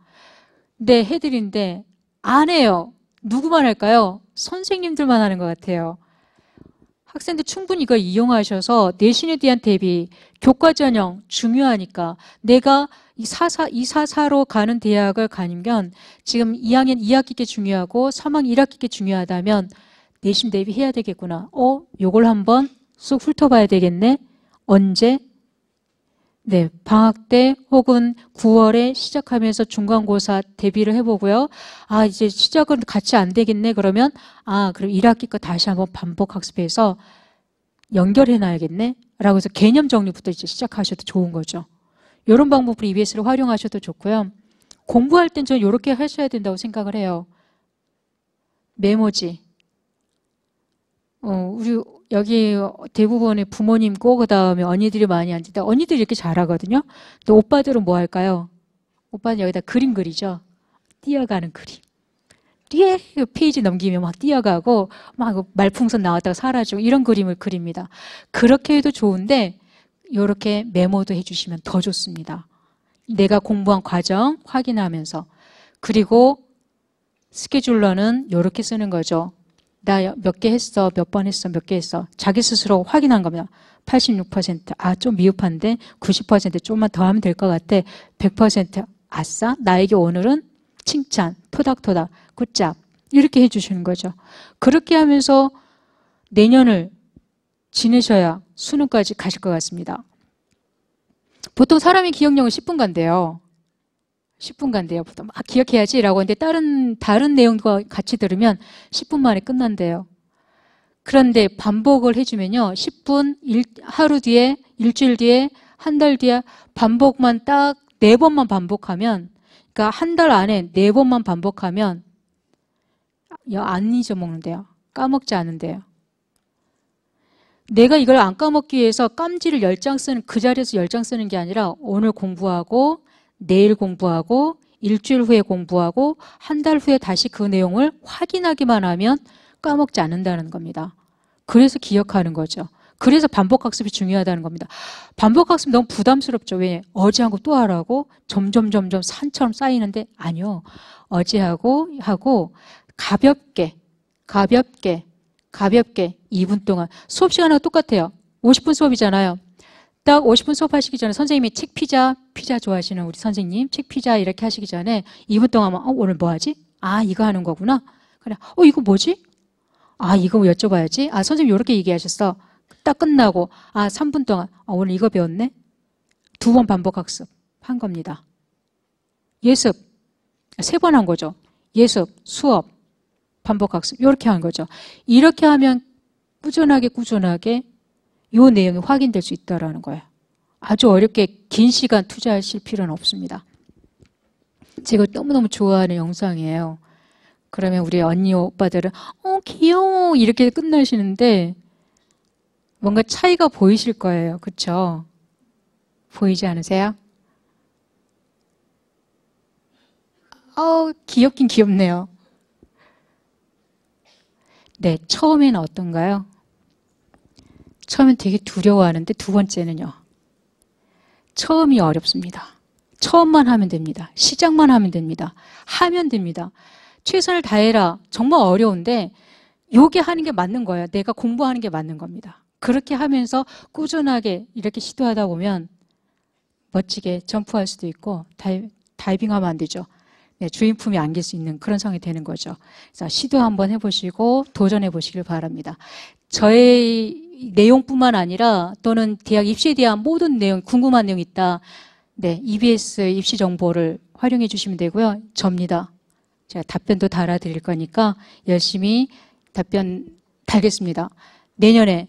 네, 해드리는데 안 해요. 누구만 할까요? 선생님들만 하는 것 같아요. 학생들 충분히 이걸 이용하셔서 내신에 대한 대비, 교과 전형 중요하니까 내가 이 4로 가는 대학을 가면 지금 2학년 2학기께 중요하고 3학년 1학기께 중요하다면 내신 대비해야 되겠구나. 요걸 한번 쑥 훑어봐야 되겠네. 언제? 네, 방학 때 혹은 9월에 시작하면서 중간고사 대비를 해보고요. 아, 이제 시작은 같이 안 되겠네. 그러면 그럼 1학기 거 다시 한번 반복 학습해서 연결해놔야겠네. 라고 해서 개념 정리부터 이제 시작하셔도 좋은 거죠. 이런 방법으로 EBS를 활용하셔도 좋고요. 공부할 땐 저는 이렇게 하셔야 된다고 생각을 해요. 메모지. 우리 여기 대부분의 부모님고 그다음에 언니들이 많이 앉는데 언니들이 이렇게 잘하거든요. 또 오빠들은 뭐 할까요? 오빠는 여기다 그림 그리죠. 뛰어가는 그림. 뒤에 페이지 넘기면 막 뛰어가고 막 말풍선 나왔다가 사라지고 이런 그림을 그립니다. 그렇게 해도 좋은데 이렇게 메모도 해주시면 더 좋습니다. 내가 공부한 과정 확인하면서. 그리고 스케줄러는 이렇게 쓰는 거죠. 나 몇 개 했어, 몇 번 했어, 몇 개 했어. 자기 스스로 확인한 겁니다. 86%, 좀 미흡한데 90% 좀만 더 하면 될 것 같아. 100% 아싸, 나에게 오늘은 칭찬, 토닥토닥, 굿잡 이렇게 해주시는 거죠. 그렇게 하면서 내년을 지내셔야 수능까지 가실 것 같습니다. 보통 사람의 기억력은 10분 간대요. 10분 간대요. 보통 막 기억해야지 라고 하는데 다른 내용과 같이 들으면 10분 만에 끝난대요. 그런데 반복을 해주면요. 10분, 하루 뒤에, 일주일 뒤에, 한 달 뒤에 반복만 딱 4번만 반복하면, 그러니까 한 달 안에 4번만 반복하면 안 잊어먹는데요. 까먹지 않는데요. 내가 이걸 안 까먹기 위해서 깜지를 10장 쓰는, 그 자리에서 10장 쓰는 게 아니라 오늘 공부하고 내일 공부하고 일주일 후에 공부하고 한 달 후에 다시 그 내용을 확인하기만 하면 까먹지 않는다는 겁니다. 그래서 기억하는 거죠. 그래서 반복학습이 중요하다는 겁니다. 반복학습 너무 부담스럽죠. 왜? 어제 하고 또 하라고 점점 산처럼 쌓이는데 아니요. 어제 하고 가볍게 2분 동안 수업 시간하고 똑같아요. 50분 수업이잖아요. 딱 50분 수업하시기 전에 선생님이 책 피자 좋아하시는 우리 선생님 책 피자 이렇게 하시기 전에 2분 동안 오늘 뭐 하지? 이거 하는 거구나. 그래. 이거 뭐지? 이거 여쭤봐야지. 선생님 이렇게 얘기하셨어. 딱 끝나고 3분 동안 오늘 이거 배웠네. 2번 반복학습 한 겁니다. 예습 3번 한 거죠. 예습, 수업, 반복학습 이렇게 한 거죠. 이렇게 하면 꾸준하게 이 내용이 확인될 수 있다는 거예요. 아주 어렵게 긴 시간 투자하실 필요는 없습니다. 제가 너무너무 좋아하는 영상이에요. 그러면 우리 언니 오빠들은 귀여워 이렇게 끝나시는데 뭔가 차이가 보이실 거예요. 그렇죠? 보이지 않으세요? 귀엽긴 귀엽네요. 네, 처음에는 어떤가요? 처음엔 되게 두려워하는데 두 번째는요. 처음이 어렵습니다. 처음만 하면 됩니다. 시작만 하면 됩니다. 하면 됩니다. 최선을 다해라. 정말 어려운데 요게 하는 게 맞는 거예요. 내가 공부하는 게 맞는 겁니다. 그렇게 하면서 꾸준하게 이렇게 시도하다 보면 멋지게 점프할 수도 있고 다이빙하면 안 되죠. 네, 주인품이 안길 수 있는 그런 상황이 되는 거죠. 그래서 시도 한번 해보시고 도전해 보시길 바랍니다. 저의 내용뿐만 아니라 또는 대학 입시에 대한 모든 내용, 궁금한 내용 있다. 네, EBS 입시 정보를 활용해 주시면 되고요. 접니다. 제가 답변도 달아드릴 거니까 열심히 답변 달겠습니다. 내년에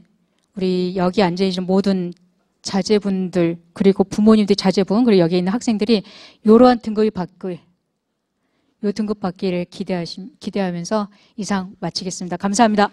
우리 여기 앉아있는 모든 자제분들, 그리고 부모님들 자제분, 그리고 여기 있는 학생들이 이러한 등급이 받길, 요 등급 받기를 기대하면서 이상 마치겠습니다. 감사합니다.